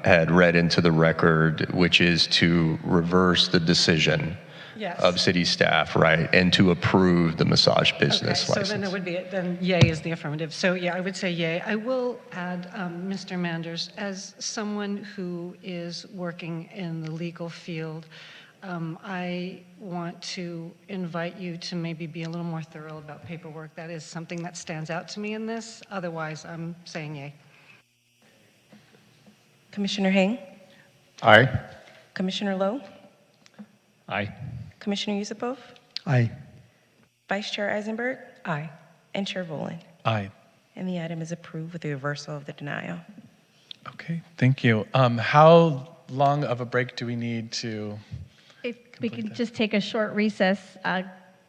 had read into the record, which is to reverse the decision Yes. of city staff, right, and to approve the massage business Okay, license. so then it would be, then yay is the affirmative. So yeah, I would say yay. I will add, Mr. Manders, as someone who is working in the legal field, I want to invite you to maybe be a little more thorough about paperwork. That is something that stands out to me in this. Otherwise, I'm saying yay. Commissioner Heng, Aye. Commissioner Lowe, Aye. Commissioner Yusupov, Aye. Vice Chair Eisenberg, Aye. and Chair Volin. Aye. And the item is approved with the reversal of the denial. Okay, thank you. How long of a break do we need to? If we can just take a short recess,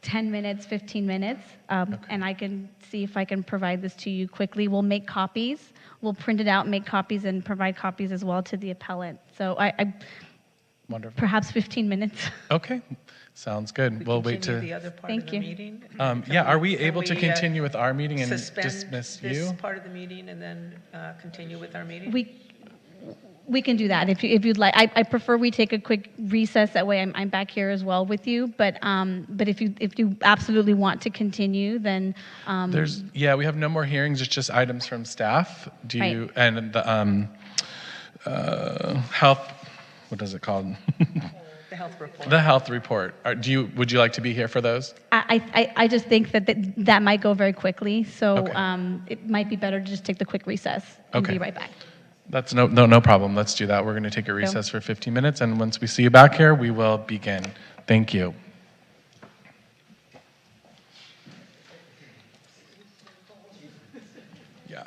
10 minutes, 15 minutes, and I can see if I can provide this to you quickly. We'll make copies. We'll print it out, make copies, and provide copies as well to the appellant. So Wonderful. perhaps 15 minutes. Okay, sounds good. We'll wait Continue to. the other part Thank of the you. meeting? Yeah, are we Can able to we, continue with our meeting and suspend dismiss this you? part of the meeting and then continue with our meeting? We can do that if you'd like. I prefer we take a quick recess. That way I'm back here as well with you. But if you absolutely want to continue, then We have no more hearings. It's just items from staff. Do you Right. and the health? What is it called? The health report. The health report. Would you like to be here for those? I just think that might go very quickly. So Okay. it might be better to just take the quick recess and Okay. be right back. That's no problem. Let's do that. We're going to take a recess for 15 minutes, and once we see you back here, we will begin. Thank you. Yeah.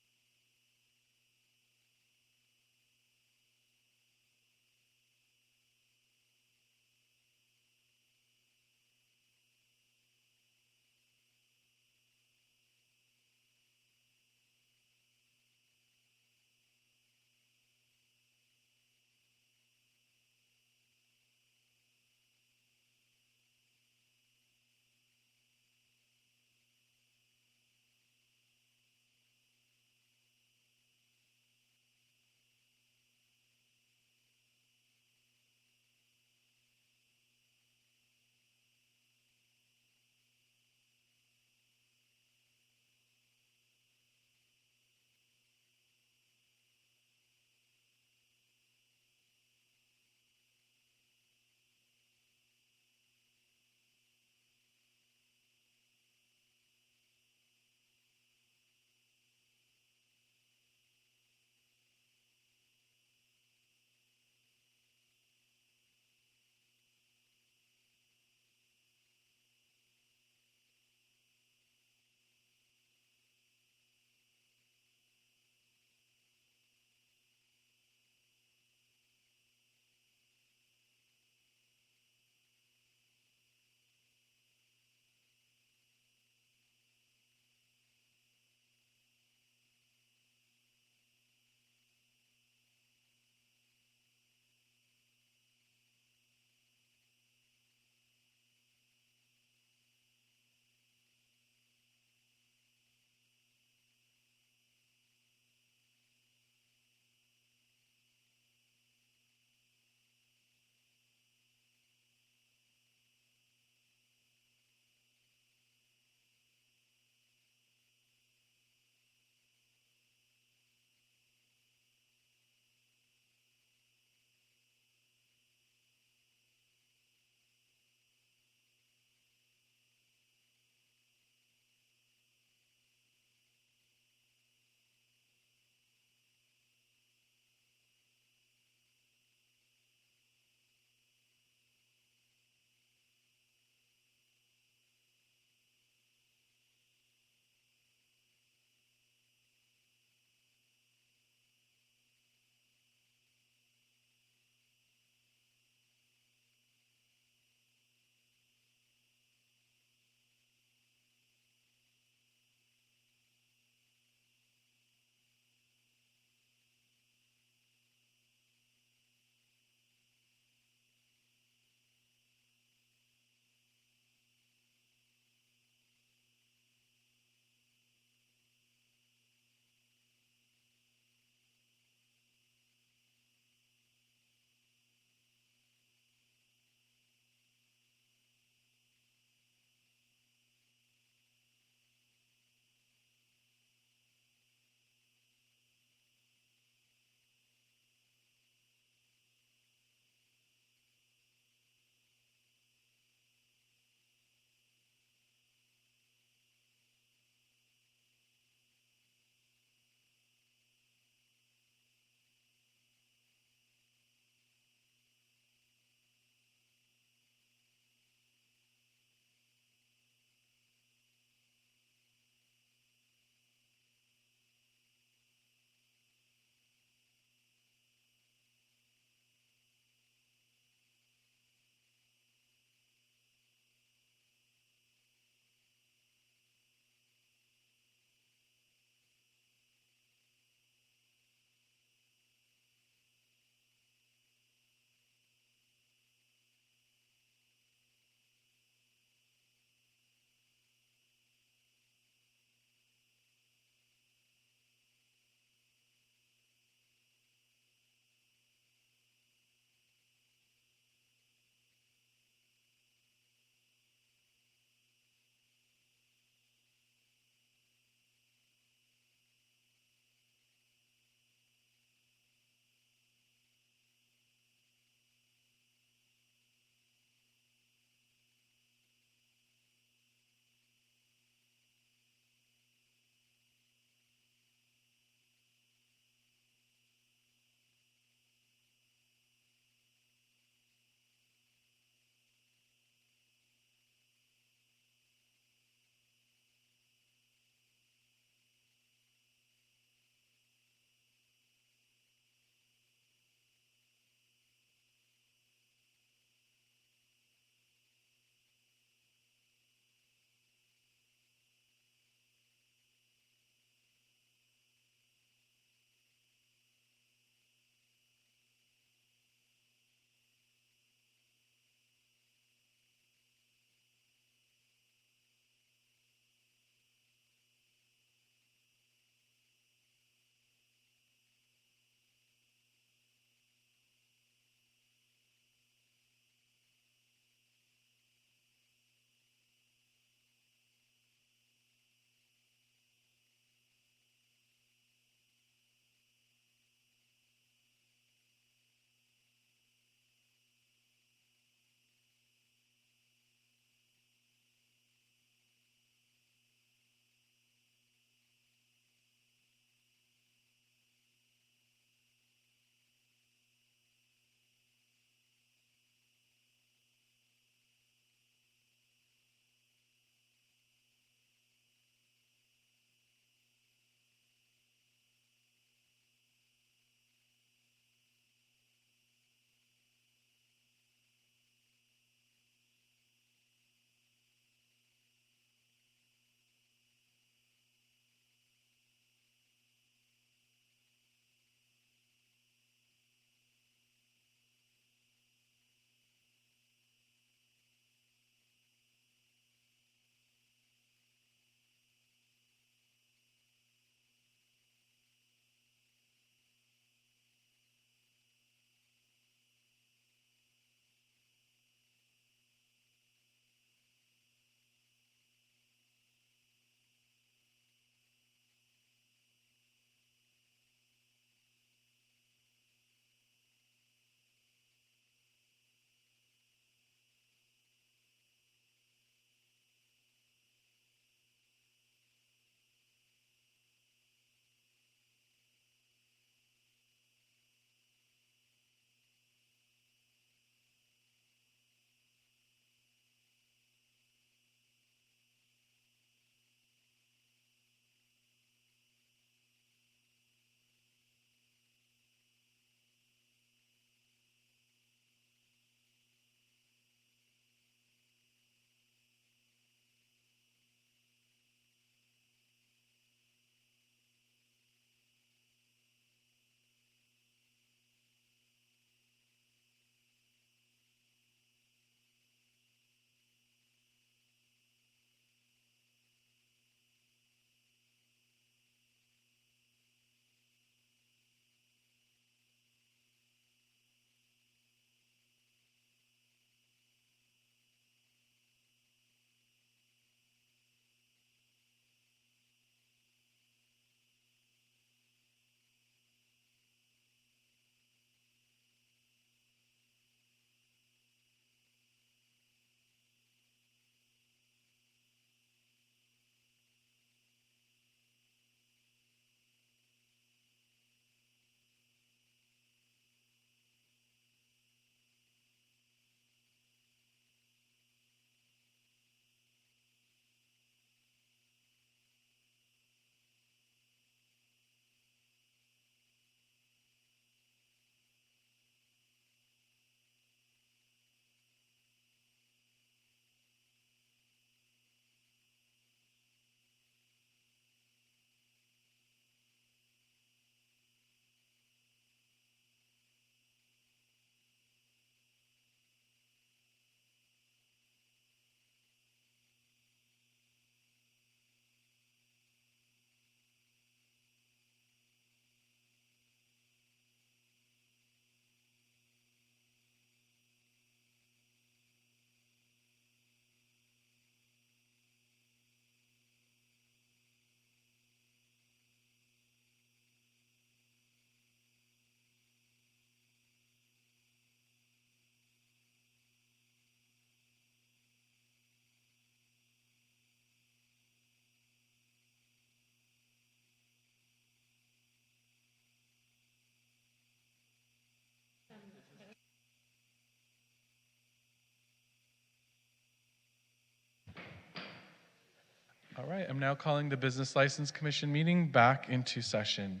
All right, I'm now calling the Business License Commission meeting back into session.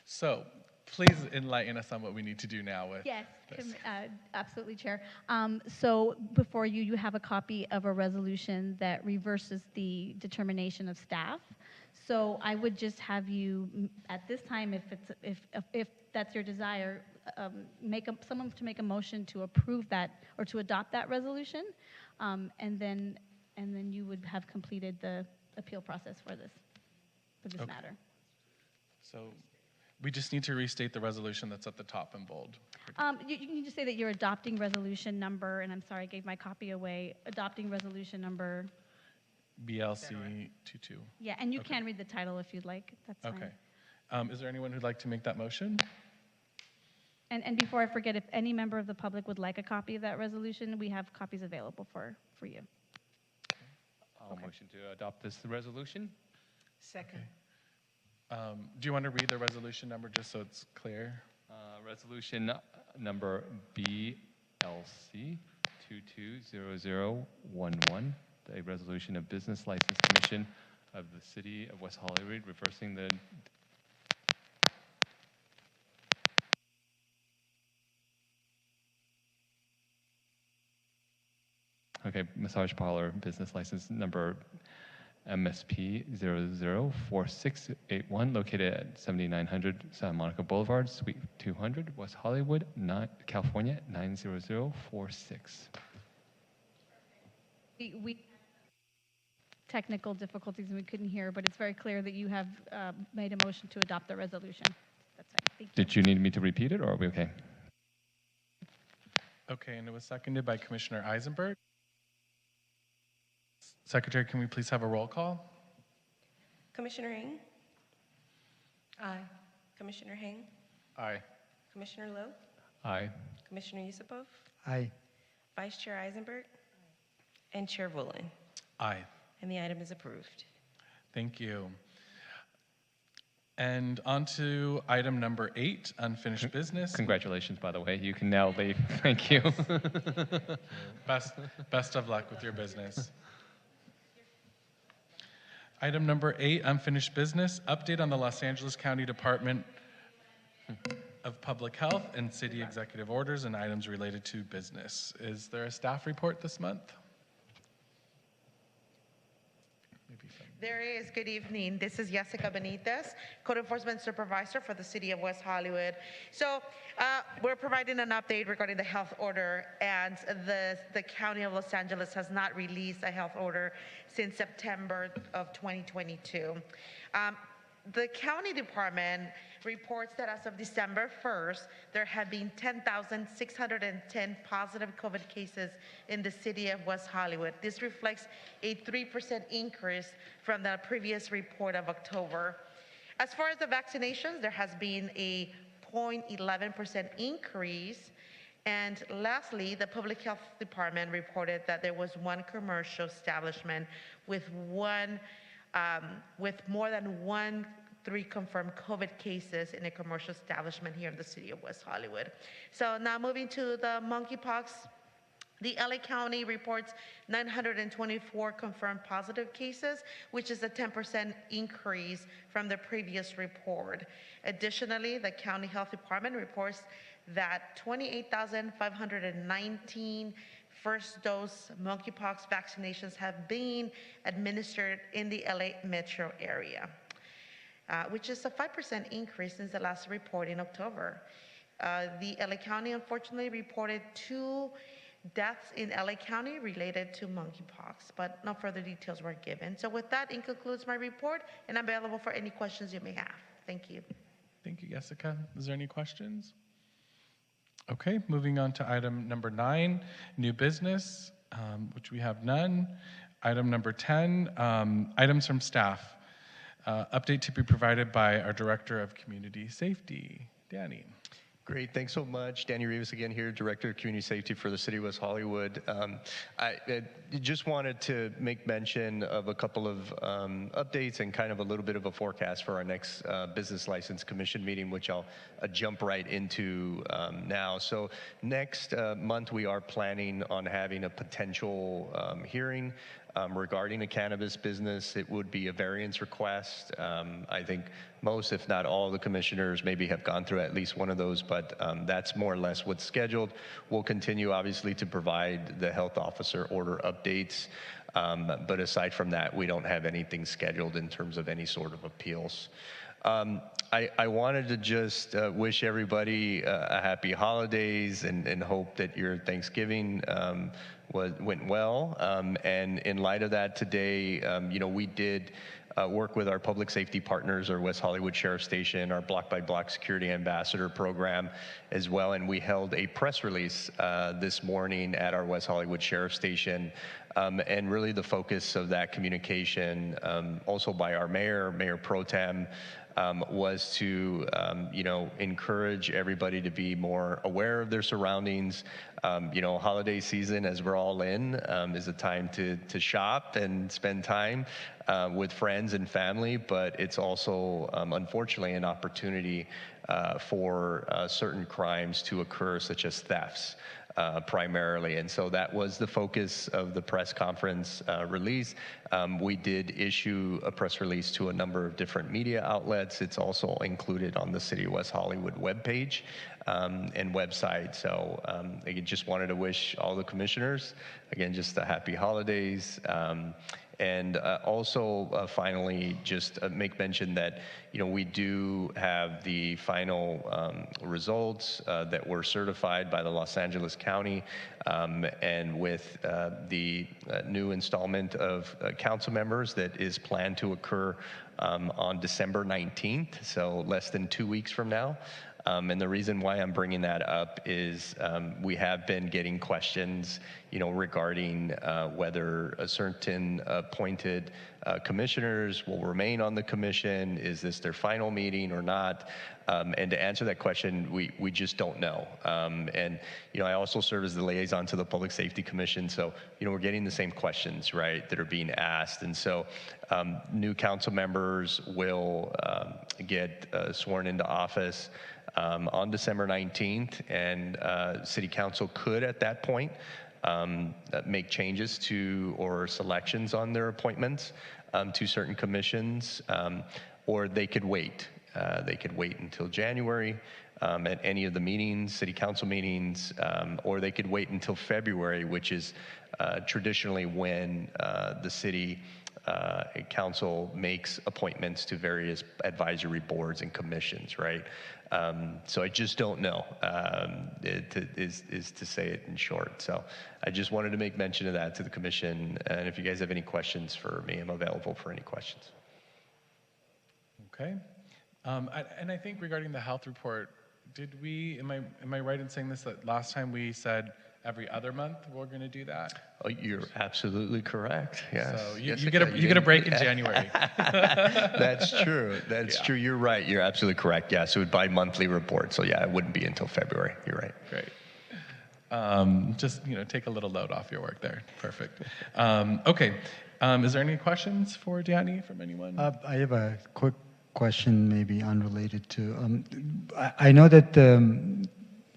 So please enlighten us on what we need to do now with Yes, this. absolutely, Chair. So before you, you have a copy of a resolution that reverses the determination of staff. So I would just have you, at this time, if that's your desire, someone to make a motion to approve that or to adopt that resolution, and then you would have completed the appeal process for this Okay. matter. So we just need to restate the resolution that's at the top in bold. You can just say that you're adopting resolution number, and I'm sorry, I gave my copy away, adopting resolution number. BLC 22. Yeah, and you Okay. can read the title if you'd like. That's fine. Okay. Is there anyone who'd like to make that motion? And before I forget, if any member of the public would like a copy of that resolution, we have copies available for you. I'll motion to adopt this resolution. Second. Do you want to read the resolution number just so it's clear? Resolution number BLC 220011, a resolution of Business License Commission of the City of West Hollywood reversing the massage parlor business license number MSP 004681, located at 7900 Santa Monica Boulevard, Suite 200, West Hollywood, California 90046. We technical difficulties and we couldn't hear, but it's very clear that you have made a motion to adopt the resolution. That's fine. Thank you. Did you need me to repeat it, or are we okay? Okay, and it was seconded by Commissioner Eisenberg. Secretary, can we please have a roll call? Commissioner Ng? Aye. Commissioner Heng? Aye. Commissioner Lowe? Aye. Commissioner Yusupov? Aye. Vice Chair Eisenberg? And Chair Woolen. Aye. And the item is approved. Thank you. And on to item number 8, unfinished business. Congratulations, by the way. You can now leave. Thank you. Best of luck with your business. Item number 8, unfinished business, update on the Los Angeles County Department of Public Health and city executive orders and items related to business. Is there a staff report this month? There is. Good evening. This is Jessica Benitez, Code Enforcement Supervisor for the City of West Hollywood. So we're providing an update regarding the health order, and the County of Los Angeles has not released a health order since September of 2022. The county department reports that as of December 1st, there have been 10,610 positive COVID cases in the city of West Hollywood. This reflects a 3% increase from the previous report of October. As far as the vaccinations, there has been a 0.11% increase. And lastly, the Public Health Department reported that there was one commercial establishment with more than 3 confirmed COVID cases in a commercial establishment here in the city of West Hollywood. So now moving to the monkeypox, the LA County reports 924 confirmed positive cases, which is a 10% increase from the previous report. Additionally, the County Health Department reports that 28,519 first dose monkeypox vaccinations have been administered in the LA metro area, which is a 5% increase since the last report in October. The LA County unfortunately reported 2 deaths in LA County related to monkeypox, but no further details were given. So with that, it concludes my report, and I'm available for any questions you may have. Thank you. Thank you, Jessica. Is there any questions? Okay, moving on to item number 9, new business, which we have none. Item number 10, items from staff. Update to be provided by our Director of Community Safety, Danny. Great, thanks so much. Danny Rivas again here, Director of Community Safety for the City of West Hollywood. I just wanted to make mention of a couple of updates and kind of a little bit of a forecast for our next Business License Commission meeting, which I'll jump right into now. So next month we are planning on having a potential hearing regarding a cannabis business. It would be a variance request. I think most, if not all, the commissioners maybe have gone through at least one of those, but that's more or less what's scheduled. We'll continue, obviously, to provide the health officer order updates. But aside from that, we don't have anything scheduled in terms of any sort of appeals. I wanted to just wish everybody a happy holidays and hope that your Thanksgiving went well. And in light of that today, we did work with our public safety partners, our West Hollywood Sheriff Station, our Block by Block Security Ambassador program as well. And we held a press release this morning at our West Hollywood Sheriff Station. And really the focus of that communication, also by our Mayor Pro Tem, was to, encourage everybody to be more aware of their surroundings. Holiday season, as we're all in, is a time to shop and spend time with friends and family, but it's also, unfortunately, an opportunity for certain crimes to occur, such as thefts. Primarily. And so that was the focus of the press conference release. We did issue a press release to a number of different media outlets. It's also included on the City of West Hollywood webpage and website. So I just wanted to wish all the commissioners, again, just a happy holidays. And also, finally, just make mention that, we do have the final results that were certified by the Los Angeles County, and with the new installment of council members that is planned to occur on December 19th, so less than 2 weeks from now. And the reason why I'm bringing that up is we have been getting questions, regarding whether a certain appointed commissioners will remain on the commission. Is this their final meeting or not? And to answer that question, we just don't know. And, I also serve as the liaison to the Public Safety Commission. So, we're getting the same questions, right, that are being asked. And so new council members will get sworn into office on December 19th, and City Council could, at that point, make changes to or selections on their appointments to certain commissions, or they could wait. They could wait until January at any of the meetings, City Council meetings, or they could wait until February, which is traditionally when the City Council makes appointments to various advisory boards and commissions, right? So I just don't know, is to say it in short. So I just wanted to make mention of that to the commission. And if you guys have any questions for me, I'm available for any questions. Okay. And I think regarding the health report, am I right in saying this, that last time we said every other month we're going to do that? Oh, you're absolutely correct. Yes. So yes, you get a break in January. That's true. That's true. You're right. You're absolutely correct. Yeah. So it would bi-monthly report. So yeah, it wouldn't be until February. You're right. Great. Just take a little load off your work there. Perfect. Okay. Is there any questions for Danny from anyone? I have a quick question, maybe unrelated to. I know that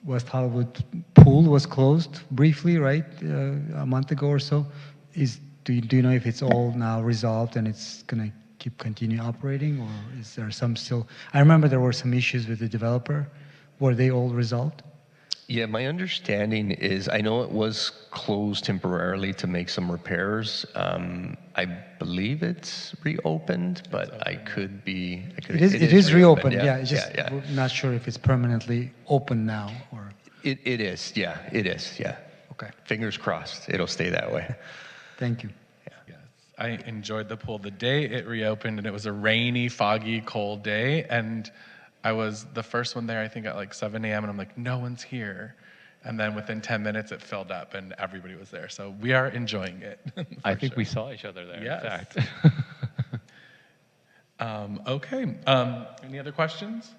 West Hollywood pool was closed briefly, right, a month ago or so. Do you know if it's all now resolved and it's going to continue operating, or is there some still? I remember there were some issues with the developer. Were they all resolved? Yeah, my understanding is, I know it was closed temporarily to make some repairs. I believe it's reopened, but I could be. It is reopened. Yeah. We're not sure if it's permanently open now or. It is. Yeah, it is. Yeah. Okay. Fingers crossed. It'll stay that way. Thank you. Yes, I enjoyed the pool the day it reopened, and it was a rainy, foggy, cold day, and I was the first one there, I think, at like 7 a.m., and I'm like, no one's here. And then within 10 minutes, it filled up, and everybody was there. So we are enjoying it. I think we saw each other there, yes. in fact. Okay. Any other questions?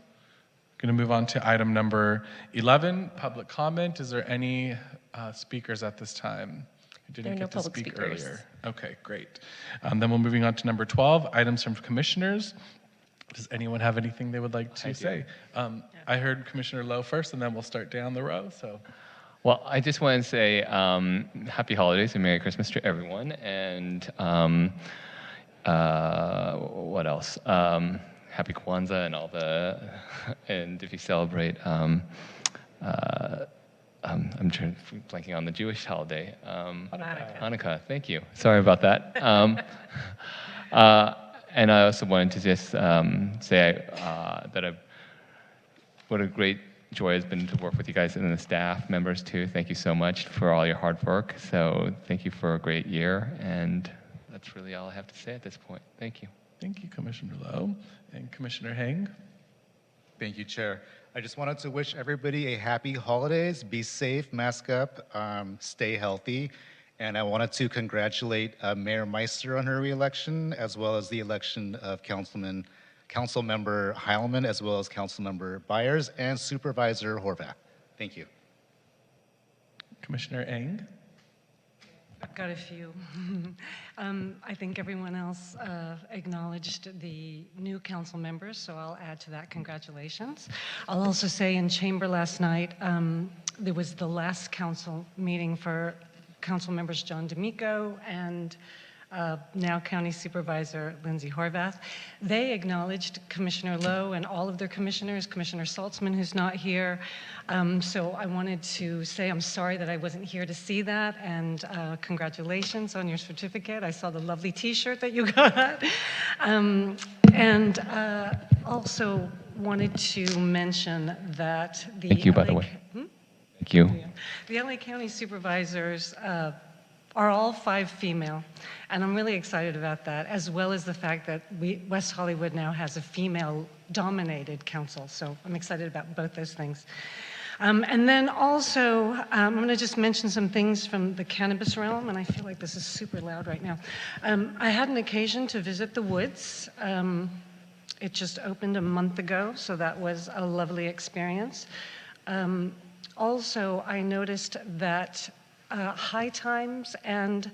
Going to move on to item number 11, public comment. Is there any speakers at this time? I didn't get to speak earlier. Okay, great. Then we're moving on to number 12, items from commissioners. Does anyone have anything they would like to say? I heard Commissioner Lowe first, and then we'll start down the row. So, Well, I just want to say happy holidays and Merry Christmas to everyone. And what else? Happy Kwanzaa and all the, and if you celebrate, I'm blanking on the Jewish holiday. Hanukkah, thank you. Sorry about that. And I also wanted to just say that what a great joy has been to work with you guys and the staff members too. Thank you so much for all your hard work. So thank you for a great year. And that's really all I have to say at this point. Thank you. Thank you, Commissioner Lowe. And Commissioner Heng? Thank you, Chair. I just wanted to wish everybody a happy holidays. Be safe, mask up, stay healthy. And I wanted to congratulate Mayor Meister on her reelection, as well as the election of Councilmember Heilman, as well as Councilmember Byers and Supervisor Horvath. Thank you. Commissioner Eng? I've got a few. I think everyone else acknowledged the new council members, so I'll add to that congratulations. I'll also say in chamber last night, there was the last council meeting for council members John D'Amico and now County Supervisor Lindsay Horvath. They acknowledged Commissioner Lowe and all of their commissioners, Commissioner Saltzman, who's not here. So I wanted to say I'm sorry that I wasn't here to see that, and congratulations on your certificate. I saw the lovely t-shirt that you got. And also wanted to mention that the Thank you, by the way. Thank you. Yeah. The LA County Supervisors are all 5 female, and I'm really excited about that, as well as the fact that West Hollywood now has a female-dominated council, so I'm excited about both those things. And then also, I'm going to just mention some things from the cannabis realm, and I feel like this is super loud right now. I had an occasion to visit the Woods. It just opened a month ago, so that was a lovely experience. Also, I noticed that High Times and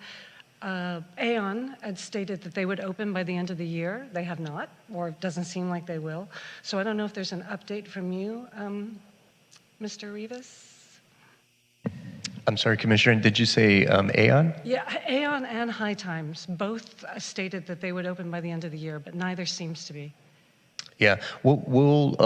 Aeon had stated that they would open by the end of the year. They have not, or it doesn't seem like they will. So I don't know if there's an update from you, Mr. Rivas? I'm sorry, Commissioner, did you say Aeon? Yeah, Aeon and High Times both stated that they would open by the end of the year, but neither seems to be. Yeah, we'll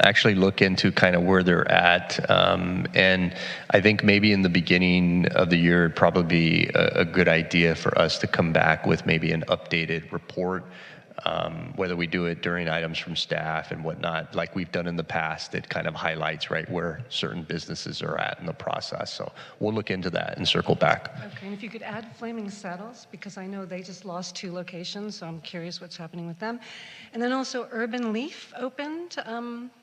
actually look into kind of where they're at, and I think maybe in the beginning of the year it'd probably be a good idea for us to come back with maybe an updated report, whether we do it during items from staff and whatnot, like we've done in the past. It kind of highlights right where certain businesses are at in the process. So we'll look into that and circle back. Okay, and if you could add Flaming Saddles, because I know they just lost 2 locations, so I'm curious what's happening with them. And then also Urban Leaf opened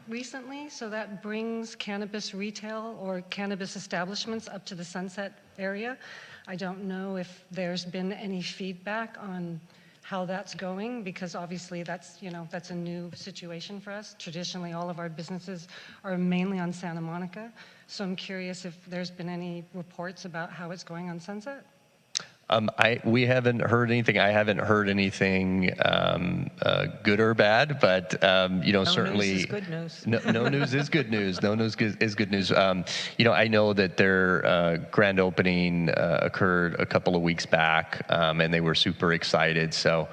recently, so that brings cannabis retail or cannabis establishments up to the Sunset area. I don't know if there's been any feedback on how that's going, because obviously that's, that's a new situation for us. Traditionally, all of our businesses are mainly on Santa Monica. So I'm curious if there's been any reports about how it's going on Sunset? We haven't heard anything. I haven't heard anything good or bad, but certainly news is good news. No news is good news. No news is good news. I know that their grand opening occurred a couple of weeks back, and they were super excited. So,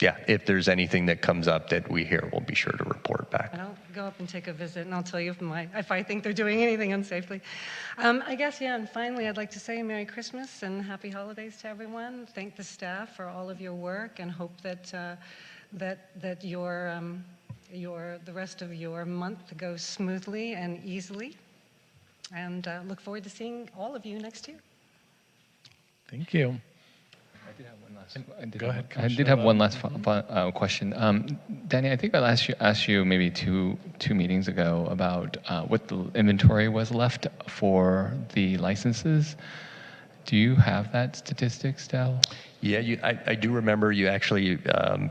yeah, if there's anything that comes up that we hear, we'll be sure to report back. And I'll go up and take a visit, and I'll tell you if I think they're doing anything unsafely. I guess, yeah, and finally, I'd like to say Merry Christmas and Happy Holidays to everyone. Thank the staff for all of your work, and hope that the rest of your month goes smoothly and easily. And look forward to seeing all of you next year. Thank you. Go ahead. I did have one last question. Danny, I think I asked you maybe two meetings ago about what the inventory was left for the licenses. Do you have that statistic still? Yeah, I do remember you actually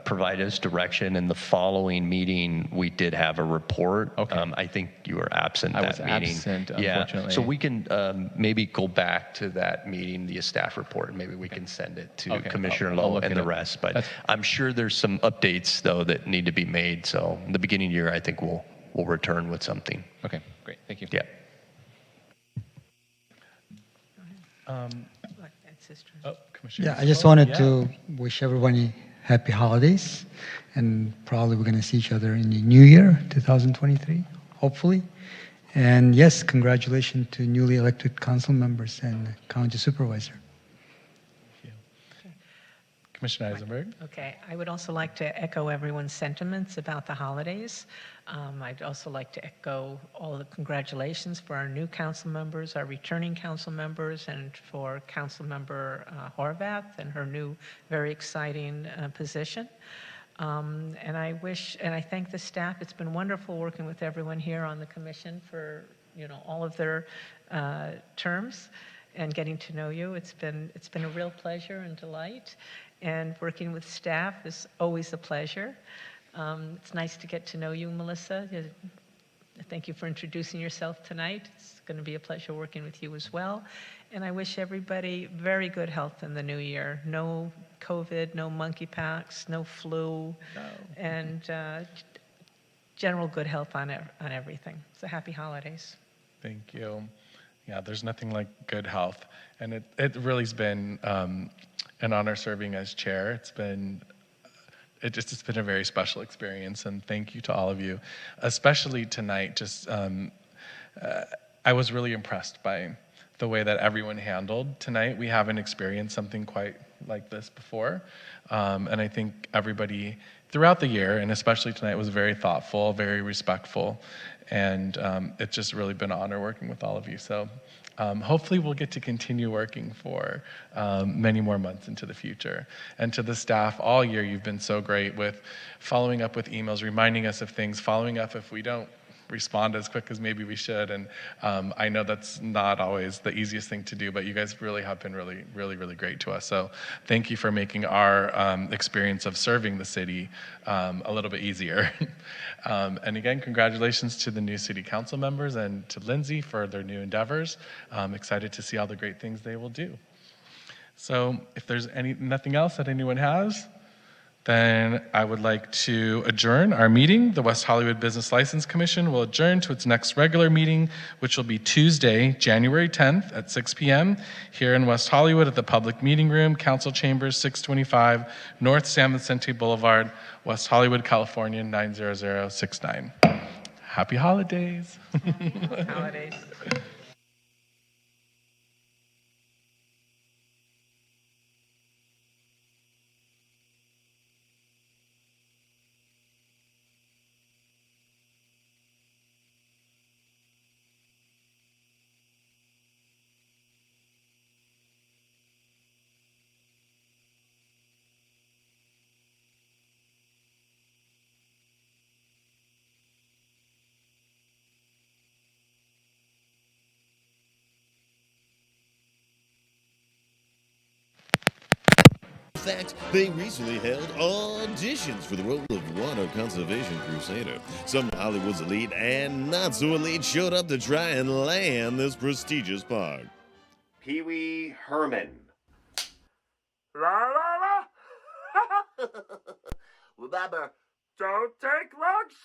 provided us direction. In the following meeting, we did have a report. Okay. I think you were absent that meeting. I was absent, yeah. Unfortunately. So we can maybe go back to that meeting, the staff report, and maybe we can send it to Commissioner Lowe and the rest. But I'm sure there's some updates, though, that need to be made. So in the beginning of the year, I think we'll return with something. Okay, great. Thank you. Yeah. Commissioner Yeah, I just Isabel? wanted Yeah. to wish everybody happy holidays, and probably we're going to see each other in the new year, 2023, hopefully. And yes, congratulations to newly elected council members and county supervisor. Commissioner Eisenberg? Okay, I would also like to echo everyone's sentiments about the holidays. I'd also like to echo all the congratulations for our new council members, our returning council members, and for Council Member Horvath and her new, very exciting position. And I wish, and I thank the staff. It's been wonderful working with everyone here on the commission for, all of their terms and getting to know you. It's been a real pleasure and delight. And working with staff is always a pleasure. It's nice to get to know you, Melissa. Thank you for introducing yourself tonight. It's going to be a pleasure working with you as well. And I wish everybody very good health in the new year. No COVID, no monkeypox, no flu, and general good health on everything. So happy holidays. Thank you. Yeah, there's nothing like good health. And it really has been an honor serving as chair. It's been a very special experience, and thank you to all of you, especially tonight. I was really impressed by the way that everyone handled tonight. We haven't experienced something quite like this before, and I think everybody throughout the year, and especially tonight, was very thoughtful, very respectful, and it's just really been an honor working with all of you. So hopefully we'll get to continue working for many more months into the future. And to the staff, all year you've been so great with following up with emails, reminding us of things, following up if we don't respond as quick as maybe we should. And I know that's not always the easiest thing to do, but you guys really have been really, really, really great to us. So thank you for making our experience of serving the city a little bit easier. And again, congratulations to the new city council members and to Lindsay for their new endeavors. I'm excited to see all the great things they will do. So if there's nothing else that anyone has, then I would like to adjourn our meeting. The West Hollywood Business License Commission will adjourn to its next regular meeting, which will be Tuesday, January 10th at 6 p.m. here in West Hollywood at the Public Meeting Room, Council Chambers, 625 North San Vicente Boulevard, West Hollywood, California, 90069. Happy holidays. Happy holidays. In fact, they recently held auditions for the role of Water Conservation Crusader. Some of Hollywood's elite and not so elite showed up to try and land this prestigious part. Pee Wee Herman. La la la! Remember, don't take long shots.